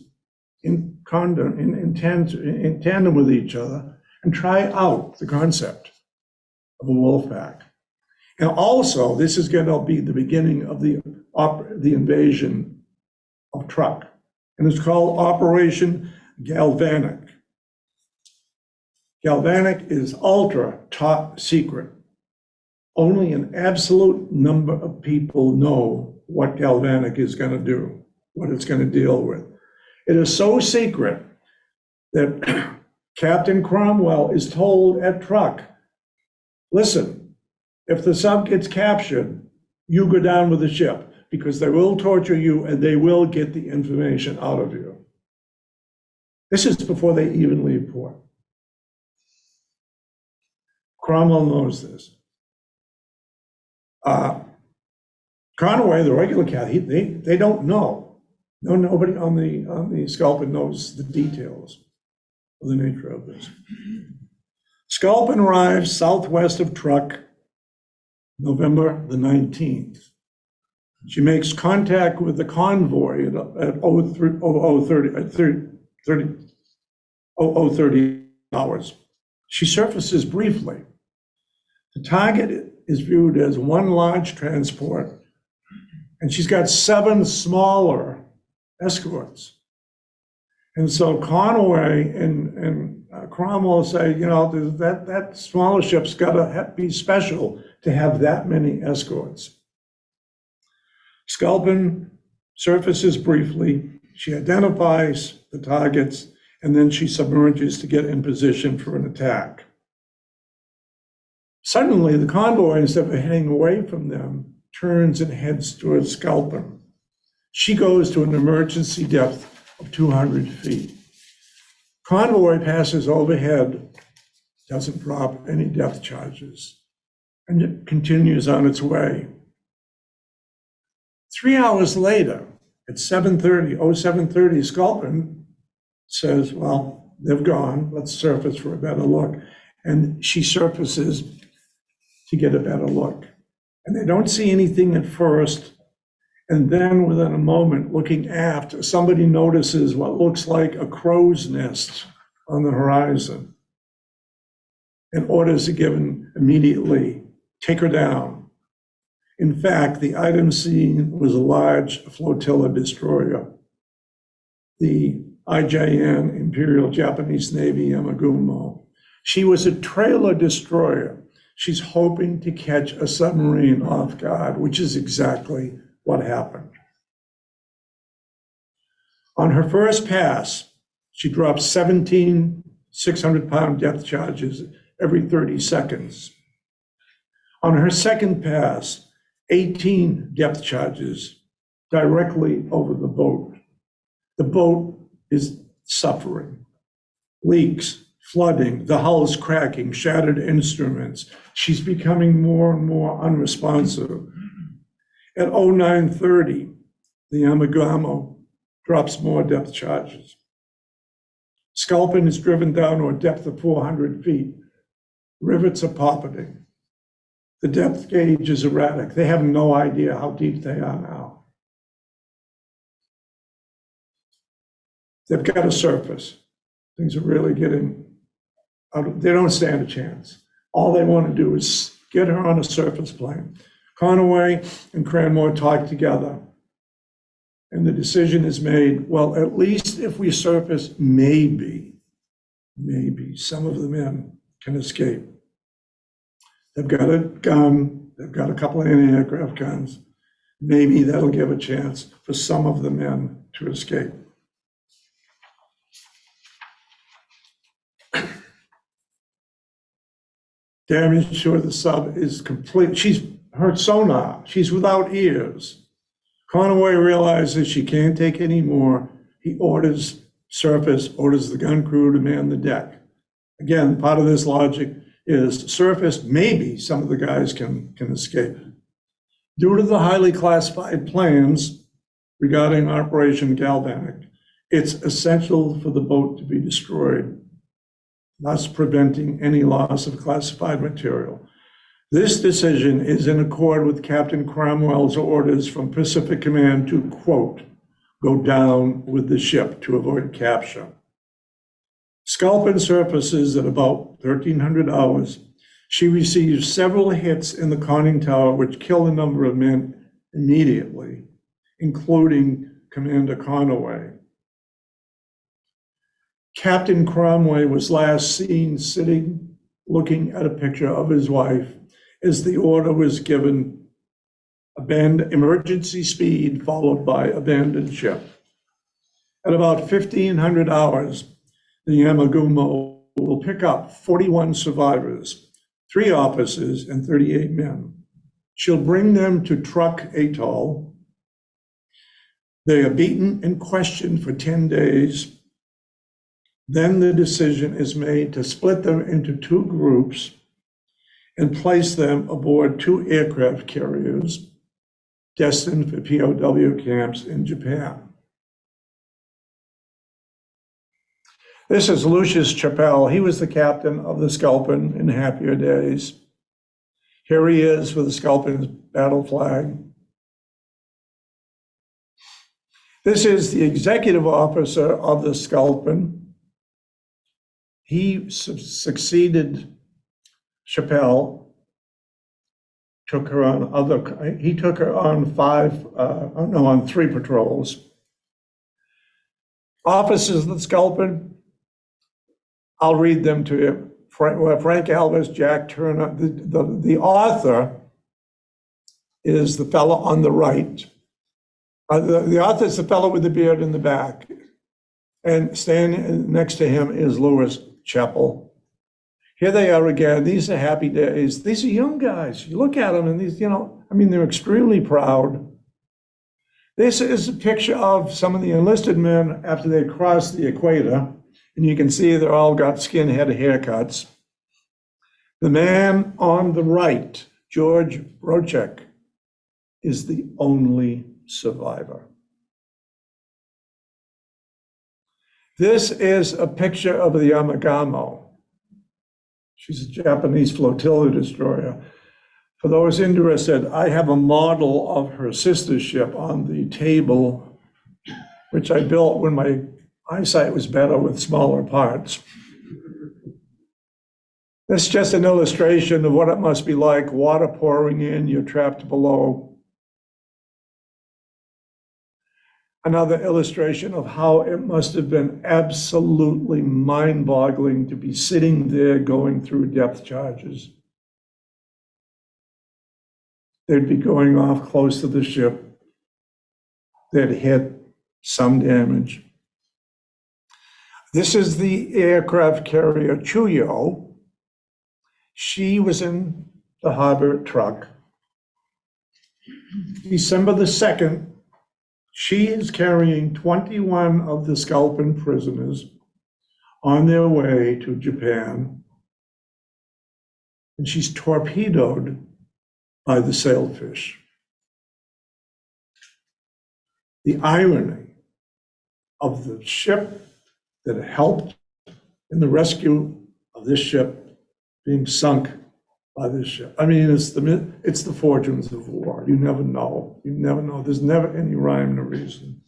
in tandem with each other and try out the concept of a wolf pack. And also, this is going to be the beginning of the invasion of Truk. And it's called Operation Galvanic. Galvanic is ultra top secret. Only an absolute number of people know what Galvanic is going to do, what it's going to deal with. It is so secret that Captain Cromwell is told at Truk, listen, if the sub gets captured, you go down with the ship because they will torture you and they will get the information out of you. This is before they even leave port. Cromwell knows this. Conaway, the regular cat, they don't know. Nobody on the Sculpin knows the details of the nature of this. Sculpin arrives southwest of Truk, November the 19th. She makes contact with the convoy at 0030 hours. She surfaces briefly. The target is viewed as one large transport, and she's got 7 smaller escorts. And so Conaway and Cromwell say, you know, that smaller ship's got to be special to have that many escorts. Sculpin surfaces briefly. She identifies the targets, and then she submerges to get in position for an attack. Suddenly, the convoy, instead of heading away from them, turns and heads towards Sculpin. She goes to an emergency depth of 200 feet. Convoy passes overhead, doesn't drop any depth charges, and it continues on its way. 3 hours later, at 07:30, Sculpin says, well, they've gone, let's surface for a better look. And she surfaces to get a better look. And they don't see anything at first. And then within a moment, looking aft, somebody notices what looks like a crow's nest on the horizon. And orders are given immediately, take her down. In fact, the item seen was a large flotilla destroyer, the IJN, Imperial Japanese Navy Yamagumo. She was a trailer destroyer. She's hoping to catch a submarine off guard, which is exactly what happened. On her first pass, she dropped 17 600-pound depth charges every 30 seconds. On her second pass, 18 depth charges directly over the boat. The boat is suffering. Leaks, flooding, the hull's cracking, shattered instruments. She's becoming more and more unresponsive. At 09:30, the Amagamo drops more depth charges. Sculpin is driven down to a depth of 400 feet. Rivets are popping. The depth gauge is erratic. They have no idea how deep they are now. They've got to surface. Things are really getting out. They don't stand a chance. All they want to do is get her on a surface plane. Conaway and Cranmore talk together. And the decision is made, well, at least if we surface, maybe some of the men can escape. They've got a gun, they've got a couple of anti-aircraft guns. Maybe that'll give a chance for some of the men to escape. Damage to the sub is complete. She's her sonar, she's without ears. Conaway realizes she can't take any more. He orders the gun crew to man the deck. Again, part of this logic is surface, maybe some of the guys can escape. Due to the highly classified plans regarding Operation Galvanic, it's essential for the boat to be destroyed, thus preventing any loss of classified material. This decision is in accord with Captain Cromwell's orders from Pacific Command to, quote, go down with the ship to avoid capture. Sculpin surfaces at about 1300 hours. She receives several hits in the conning tower, which kill a number of men immediately, including Commander Conaway. Captain Cromwell was last seen sitting, looking at a picture of his wife as the order was given, emergency speed followed by abandoned ship. At about 1500 hours, the Yamagumo will pick up 41 survivors, 3 officers and 38 men. She'll bring them to Truk Atoll. They are beaten and questioned for 10 days. Then the decision is made to split them into 2 groups and place them aboard 2 aircraft carriers destined for POW camps in Japan. This is Lucius Chappell. He was the captain of the Sculpin in happier days. Here he is with the Sculpin's battle flag. This is the executive officer of the Sculpin. He succeeded Chappell, took her on on 3 patrols. Officers of the Sculpin, I'll read them to you. Frank Alvis, Jack Turner. The author is the fellow on the right. The author is the fellow with the beard in the back. And standing next to him is Louis Chappell. Here they are again. These are happy days. These are young guys. You look at them and these, they're extremely proud. This is a picture of some of the enlisted men after they crossed the equator. And you can see they're all got skinhead haircuts. The man on the right, George Rochek, is the only survivor. This is a picture of the Yamagamo. She's a Japanese flotilla destroyer. For those interested, I have a model of her sister ship on the table, which I built when my eyesight was better with smaller parts. This is just an illustration of what it must be like, water pouring in, you're trapped below. Another illustration of how it must have been absolutely mind-boggling to be sitting there going through depth charges. They'd be going off close to the ship. They'd hit some damage. This is the aircraft carrier Chuyo. She was in the harbor truck. December the 2nd, she is carrying 21 of the Sculpin prisoners on their way to Japan, and she's torpedoed by the Sailfish. The irony of the ship that helped in the rescue of this ship being sunk by this ship. I mean, it's the fortunes of war. You never know. You never know. There's never any rhyme or reason.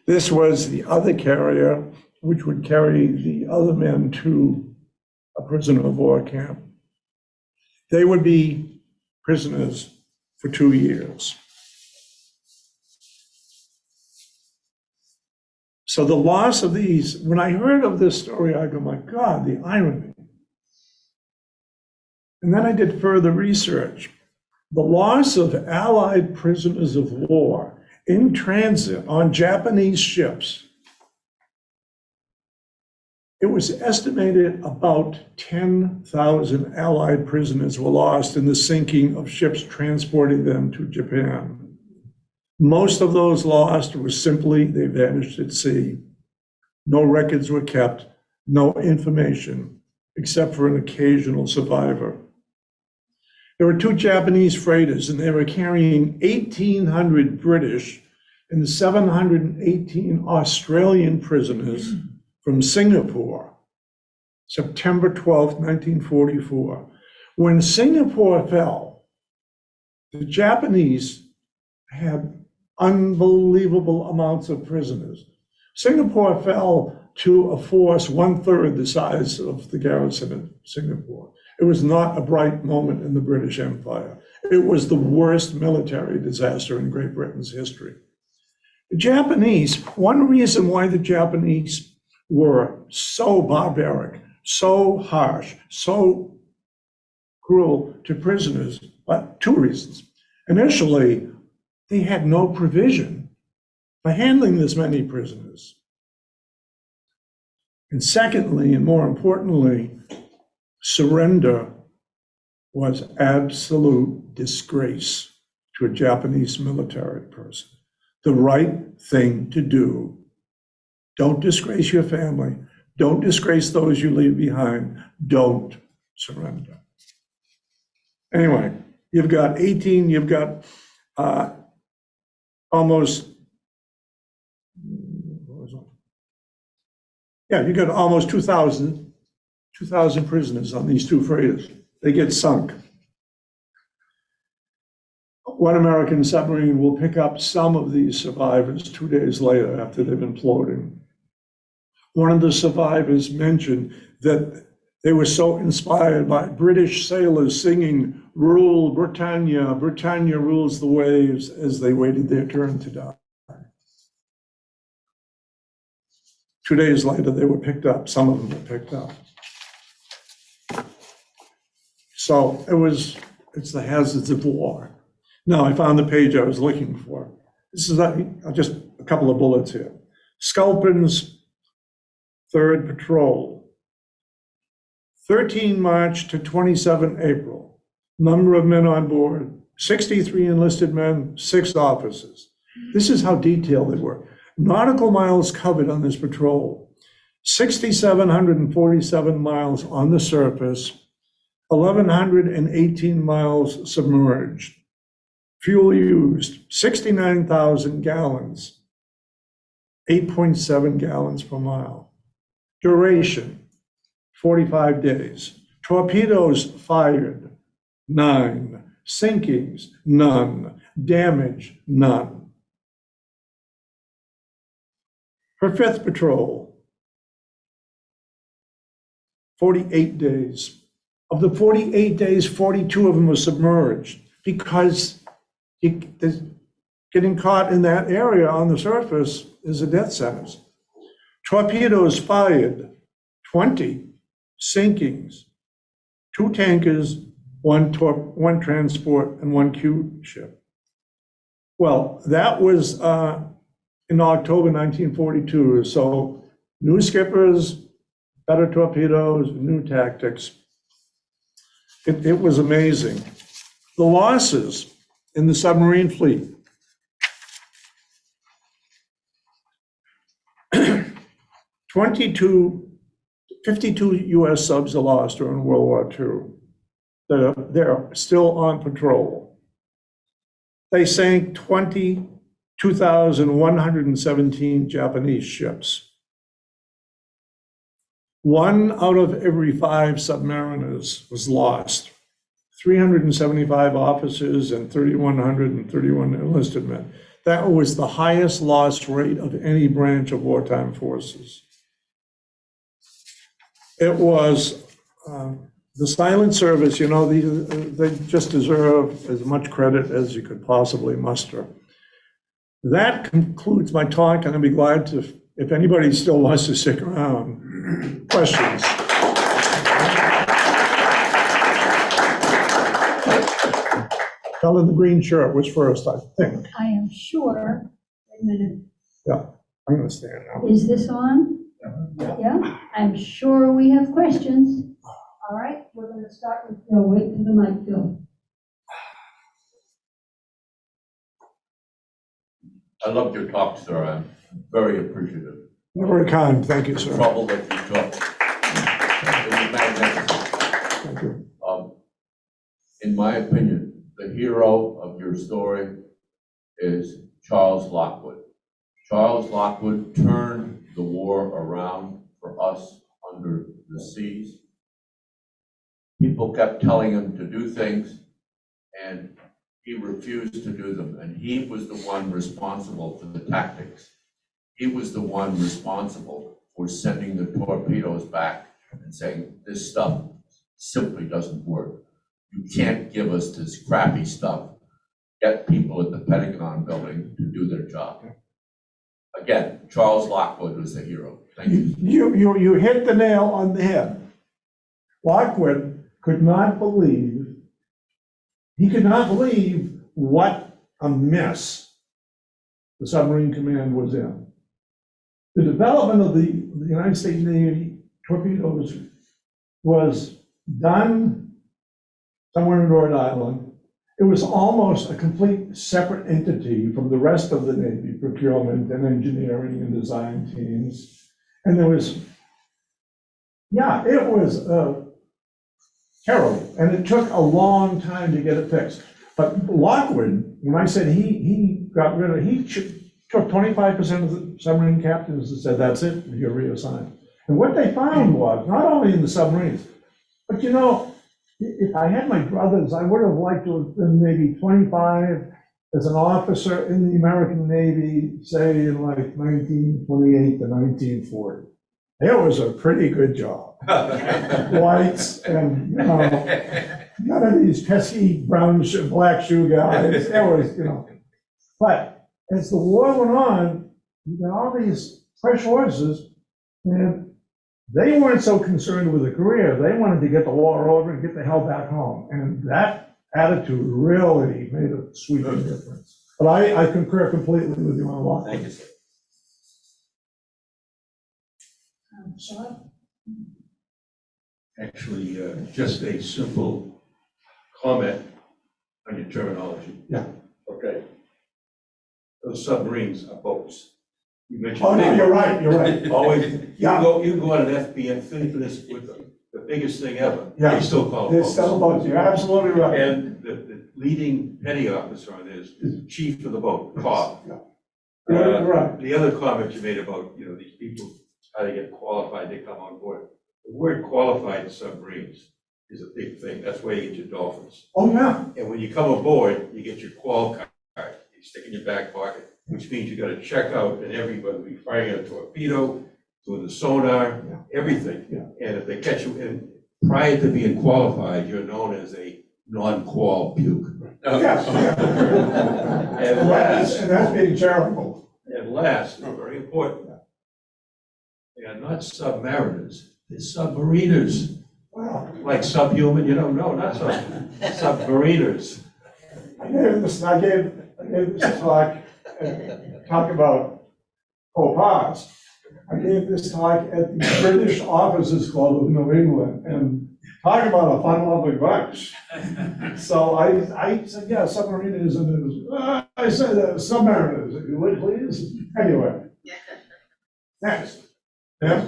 This was the other carrier, which would carry the other men to a prisoner of war camp. They would be prisoners for 2 years. So the loss of these, when I heard of this story, I go, my God, the irony. And then I did further research. The loss of Allied prisoners of war in transit on Japanese ships, it was estimated about 10,000 Allied prisoners were lost in the sinking of ships transporting them to Japan. Most of those lost was simply they vanished at sea. No records were kept, no information, except for an occasional survivor. There were 2 Japanese freighters, and they were carrying 1,800 British and 718 Australian prisoners from Singapore, September 12th, 1944. When Singapore fell, the Japanese had unbelievable amounts of prisoners. Singapore fell to a force 1/3 the size of the garrison of Singapore. It was not a bright moment in the British Empire. It was the worst military disaster in Great Britain's history. The Japanese, one reason why the Japanese were so barbaric, so harsh, so cruel to prisoners, but 2 reasons. Initially, they had no provision for handling this many prisoners. And secondly, and more importantly, surrender was absolute disgrace to a Japanese military person. The right thing to do. Don't disgrace your family. Don't disgrace those you leave behind. Don't surrender. Anyway, you've got almost, you got almost 2,000 prisoners on these 2 freighters. They get sunk. One American submarine will pick up some of these survivors 2 days later after they've been floating. One of the survivors mentioned that they were so inspired by British sailors singing, "Rule Britannia, Britannia rules the waves," as they waited their turn to die. 2 days later, they were picked up. Some of them were picked up. So it's the hazards of war. Now, I found the page I was looking for. This is just a couple of bullets here. Sculpin's 3rd patrol, 13 March to 27 April. Number of men on board, 63 enlisted men, 6 officers. This is how detailed they were. Nautical miles covered on this patrol, 6,747 miles on the surface, 1,118 miles submerged. Fuel used, 69,000 gallons, 8.7 gallons per mile. Duration, 45 days. Torpedoes fired, 9. Sinkings, none. Damage, none. Her 5th patrol, 48 days. Of the 48 days, 42 of them were submerged because getting caught in that area on the surface is a death sentence. Torpedoes fired, 20. Sinkings, 2 tankers, 1 transport, and 1 Q ship. Well, that was in October 1942. So new skippers, better torpedoes, new tactics. It was amazing. The losses in the submarine fleet. 52 US subs are lost during World War II. They're still on patrol. They sank 22,117 Japanese ships. 1 out of every 5 submariners was lost. 375 officers and 3,131 enlisted men. That was the highest loss rate of any branch of wartime forces. It was the silent service, you know, they just deserve as much credit as you could possibly muster. That concludes my talk, and I'd be glad to, if anybody still wants to stick around. Questions? Fell in the green shirt was first, I think. I am sure, wait a minute, Yeah, I'm gonna stand now. is this on? Yeah, I'm sure we have questions. All right, we're gonna start with Bill. Wait for the mic, Bill. I loved your talk, sir. I'm very appreciative. You're very kind, thank you, The sir. trouble that you took. It was magnificent. Thank you. In my opinion, the hero of your story is Charles Lockwood. Charles Lockwood turned the war around for us under the seas. People kept telling him to do things, and he refused to do them. And he was the one responsible for the tactics. He was the one responsible for sending the torpedoes back and saying, this stuff simply doesn't work. You can't give us this crappy stuff. Get people at the Pentagon building to do their job. Again, Charles Lockwood was a hero. Thank you. You hit the nail on the head. Lockwood could not believe, he could not believe what a mess the submarine command was in. The development of the United States Navy torpedoes was done somewhere in Rhode Island. It was almost a complete separate entity from the rest of the Navy procurement and engineering and design teams. And there was, yeah, it was terrible. And it took a long time to get it fixed. But Lockwood, when I said he got rid of, he took 25% of the submarine captains and said, that's it, you're reassigned. And what they found was, not only in the submarines, but you know, if I had my brothers, I would have liked to have been maybe 25 as an officer in the American Navy, say in like 1928 to 1940. It was a pretty good job. Whites and, you know, none of these pesky brown, black shoe guys. It was, you know. But as the war went on, you got all these fresh horses, and they weren't so concerned with a career. They wanted to get the war over and get the hell back home. And that attitude really made a sweeping difference. But I concur completely with you on a lot. Thank you, sir. Shall Actually, just a simple comment on your terminology. Yeah. Okay. Those submarines are boats. You mentioned. Oh, no, big you're ones. right, you're right. Always, you Yeah. can go on an FBN finish with the biggest thing ever. Yeah. They still call it It's boats. still about, you're absolutely right. And the leading petty officer on this is the chief of the boat, Cobb. Yeah. You're right. The other comment you made about, you know, these people, how they get qualified, they come on board. The word qualified in submarines is a big thing. That's where you get your dolphins. Oh, yeah. And when you come aboard, you get your qual card. You stick in your back pocket, which means you got to check out and everybody will be firing a torpedo, doing the sonar, everything. Yeah. And if they catch you, and prior to being qualified, you're known as a non-qual puke. Yes. And last, And that's being charitable. and last, very important, they are not submariners, they're submariners. Wow. Like subhuman, you don't know, not submariners. I gave this talk about faux pas. I gave this talk at the British Officers Club of New England, and talk about a fun-loving bunch. So I said, yeah, submarinism is, I said, submariners, if you would, please. Anyway. Next. Yeah?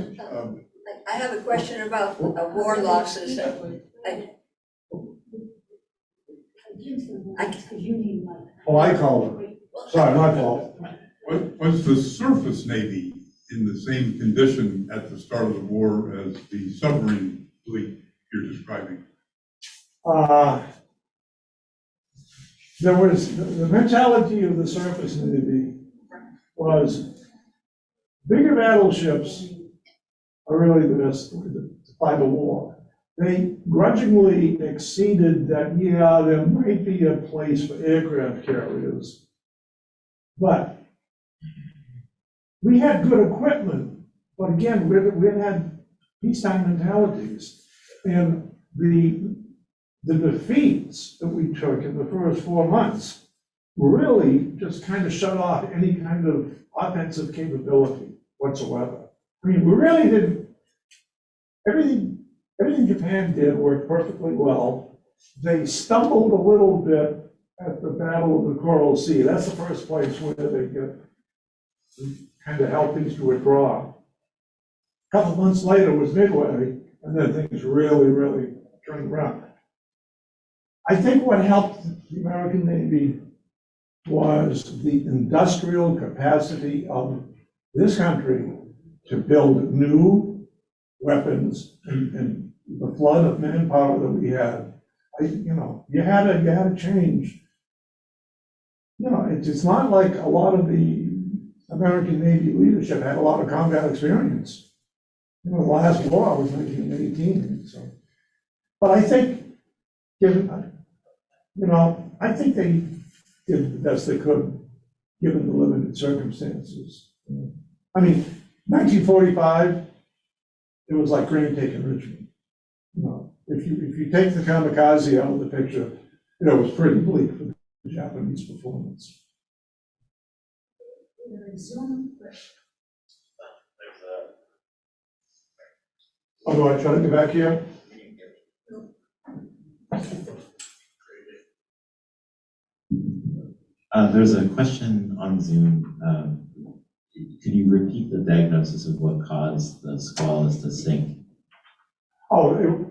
I have a question about war losses. Oh, I call it. Sorry, my fault. Was the surface navy in the same condition at the start of the war as the submarine fleet you're describing? There was, the mentality of the surface navy was bigger battleships are really the best to fight a war. They grudgingly acceded that, yeah, there might be a place for aircraft carriers, but we had good equipment, but again, we had peacetime mentalities. And the defeats that we took in the first 4 months really just kind of shut off any kind of offensive capability whatsoever. I mean, we really did, everything Japan did worked perfectly well. They stumbled a little bit at the Battle of the Coral Sea. That's the first place where they get kind of help things to withdraw. A couple months later was Midway, and then things really turned around. I think what helped the American Navy was the industrial capacity of this country to build new weapons and the flood of manpower that we had. You had to change. It's not like a lot of the American Navy leadership had a lot of combat experience. The last war was 1918, so. But I think, I think they did the best they could, given the limited circumstances. I mean, 1945, it was like Grant taking Richmond. If you take the kamikaze out of the picture, it was pretty bleak for the Japanese performance. Oh, do I try to get back here? There's a question on Zoom. Could you repeat the diagnosis of what caused the Squalus to sink? Oh,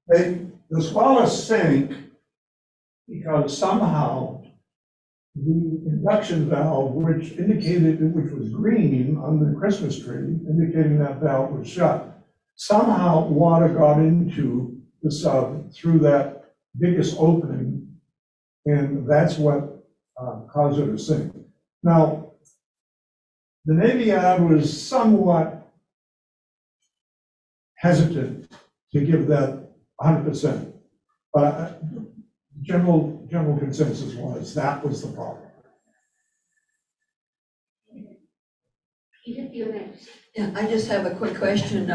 the Squalus sank because somehow the induction valve, which was green on the Christmas tree, indicating that valve was shut, somehow water got into the sub through that biggest opening, and that's what caused it to sink. Now, the Navy Yard was somewhat hesitant to give that 100%, but general consensus was that was the problem. Yeah, I just have a quick question.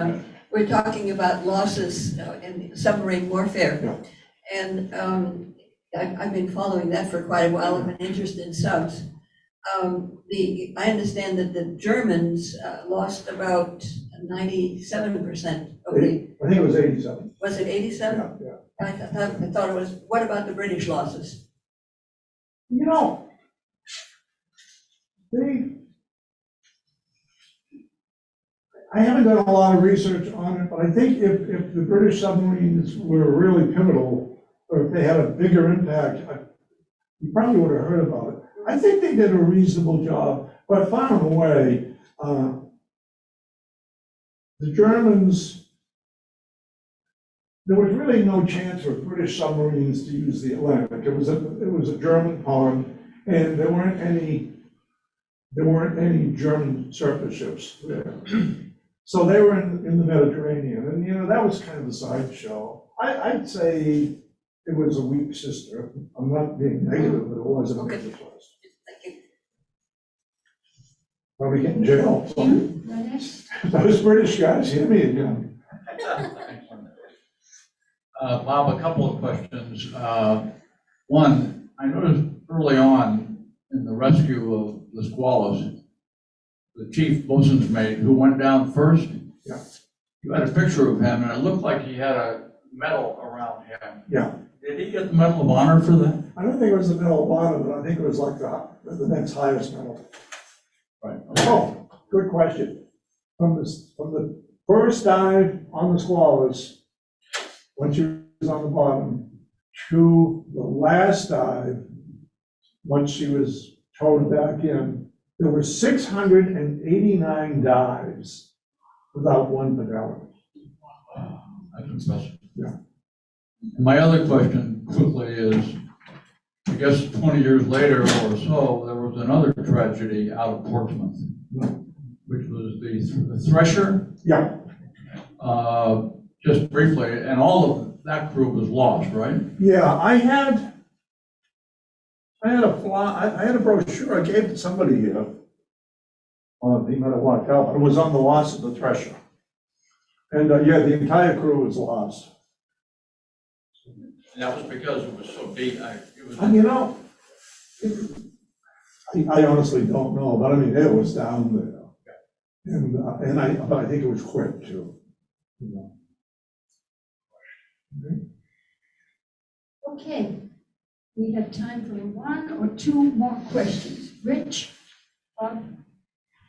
We're talking about losses in submarine warfare. Yeah. And I've been following that for quite a while. I have an interest in subs. I understand that the Germans lost about 97% of the. I think it was 87. Was it 87? Yeah. I thought it was. What about the British losses? I haven't done a lot of research on it, but I think if the British submarines were really pivotal, or if they had a bigger impact, you probably would have heard about it. I think they did a reasonable job, but far and away, the Germans, there was really no chance for British submarines to use the Atlantic. It was a German pond, and there weren't any German surface ships there. So they were in the Mediterranean, and that was kind of a sideshow. I'd say it was a weak sister. I'm not being negative, but it was a major place. Thank you. Probably get in jail. Those British guys hit me again. Bob, a couple of questions. One, I noticed early on in the rescue of the the Squalus, the chief bosun's mate who went down first. Yeah. You had a picture of him, and it looked like he had a medal around him. Yeah. Did he get the Medal of Honor for that? I don't think it was the Medal of Honor, but I think it was like the next highest medal. Right. Oh, good question. From the first dive on the Squalus, when she was on the bottom, to the last dive, once she was towed back in, there were 689 dives without one fatality. That's impressive. Yeah. My other question quickly is, I guess 20 years later or so, there was another tragedy out of Portsmouth, which was the Thresher. Yeah. Just briefly, and all of that crew was lost, right? Yeah, I had a brochure I gave to somebody here. They might have want to tell, but it was on the loss of the Thresher. And yeah, the entire crew was lost. And that was because it was so deep. And you know, I honestly don't know, but I mean, it was down there. And but I think it was quick too. You know. Okay, we have time for one or two more questions. Rich? Bob?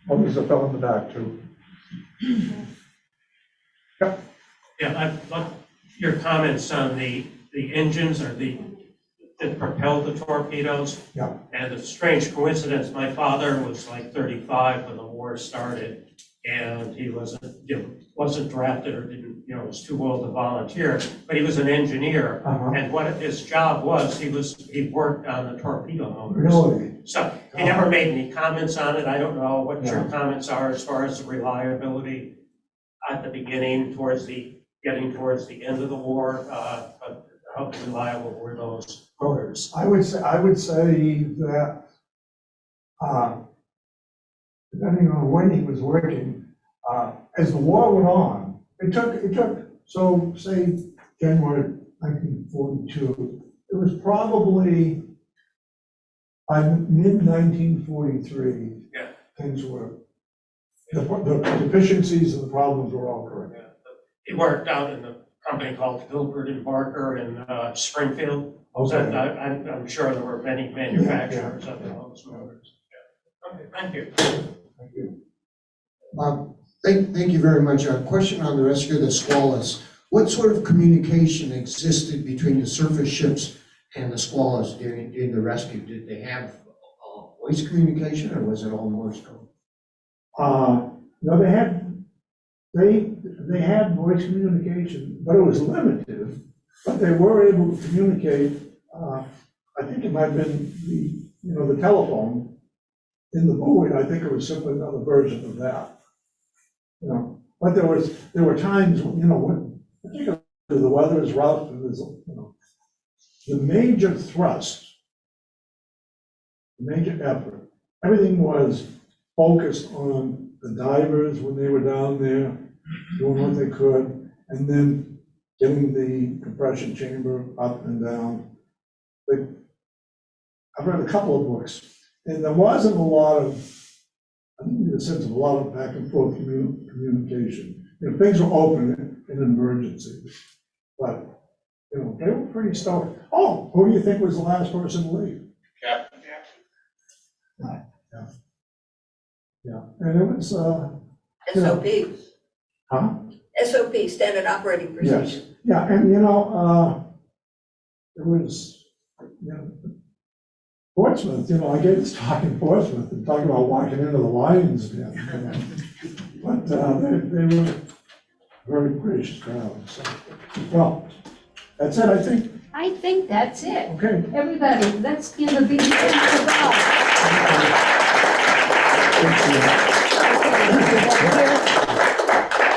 Oh, there's a fellow in the back too. Yeah, I'd love your comments on the engines or that propelled the torpedoes. Yeah. And a strange coincidence, my father was like 35 when the war started, and he wasn't drafted or didn't, was too old to volunteer, but he was an engineer. And what his job was, he worked on the torpedo motors. Really? So he never made any comments on it. I don't know what your comments are as far as the reliability at the beginning, getting towards the end of the war, how reliable were those motors? I would say that, depending on when he was working, as the war went on, it took, so say January 1942, it was probably by mid-1943, things were, the deficiencies and the problems were all correct. Yeah. He worked out in a company called Gilbert and Barker in Springfield. Okay. I'm sure there were many manufacturers of those motors. Yeah. Okay, thank you. Thank you. Thank you very much. A question on the rescue of the Squalus. What sort of communication existed between the surface ships and the Squalus during the rescue? Did they have voice communication, or was it all Morse code? No, they had voice communication, but it was limited. But they were able to communicate. I think it might have been the telephone in the buoy. I think it was simply another version of that. But there were times when particularly the weather is rough and there's the major thrust, the major effort, everything was focused on the divers when they were down there, doing what they could, and then getting the compression chamber up and down. I've read a couple of books, and there wasn't a lot of, I didn't get a sense of a lot of back and forth communication. Things were open in an emergency, but they were pretty stoked. Oh, who do you think was the last person to leave? Captain. Yeah, and it was, SOPs, huh? SOP, standard operating Yes, procedure. yeah, and it was, Portsmouth, I gave this talk in Portsmouth and talking about walking into the lion's den. But they were a very gracious crowd. So, well, that's it, I think. I think that's it. Okay. Everybody, let's give a big hand to Bob.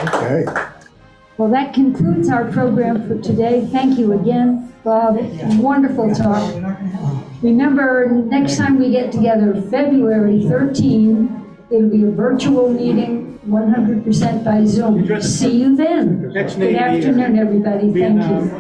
Okay. Well, that concludes our program for today. Thank you again, Bob. Wonderful talk. Remember, next time we get together, February 13, it'll be a virtual meeting, 100% by Zoom. See you then. Good afternoon, everybody. Thank you.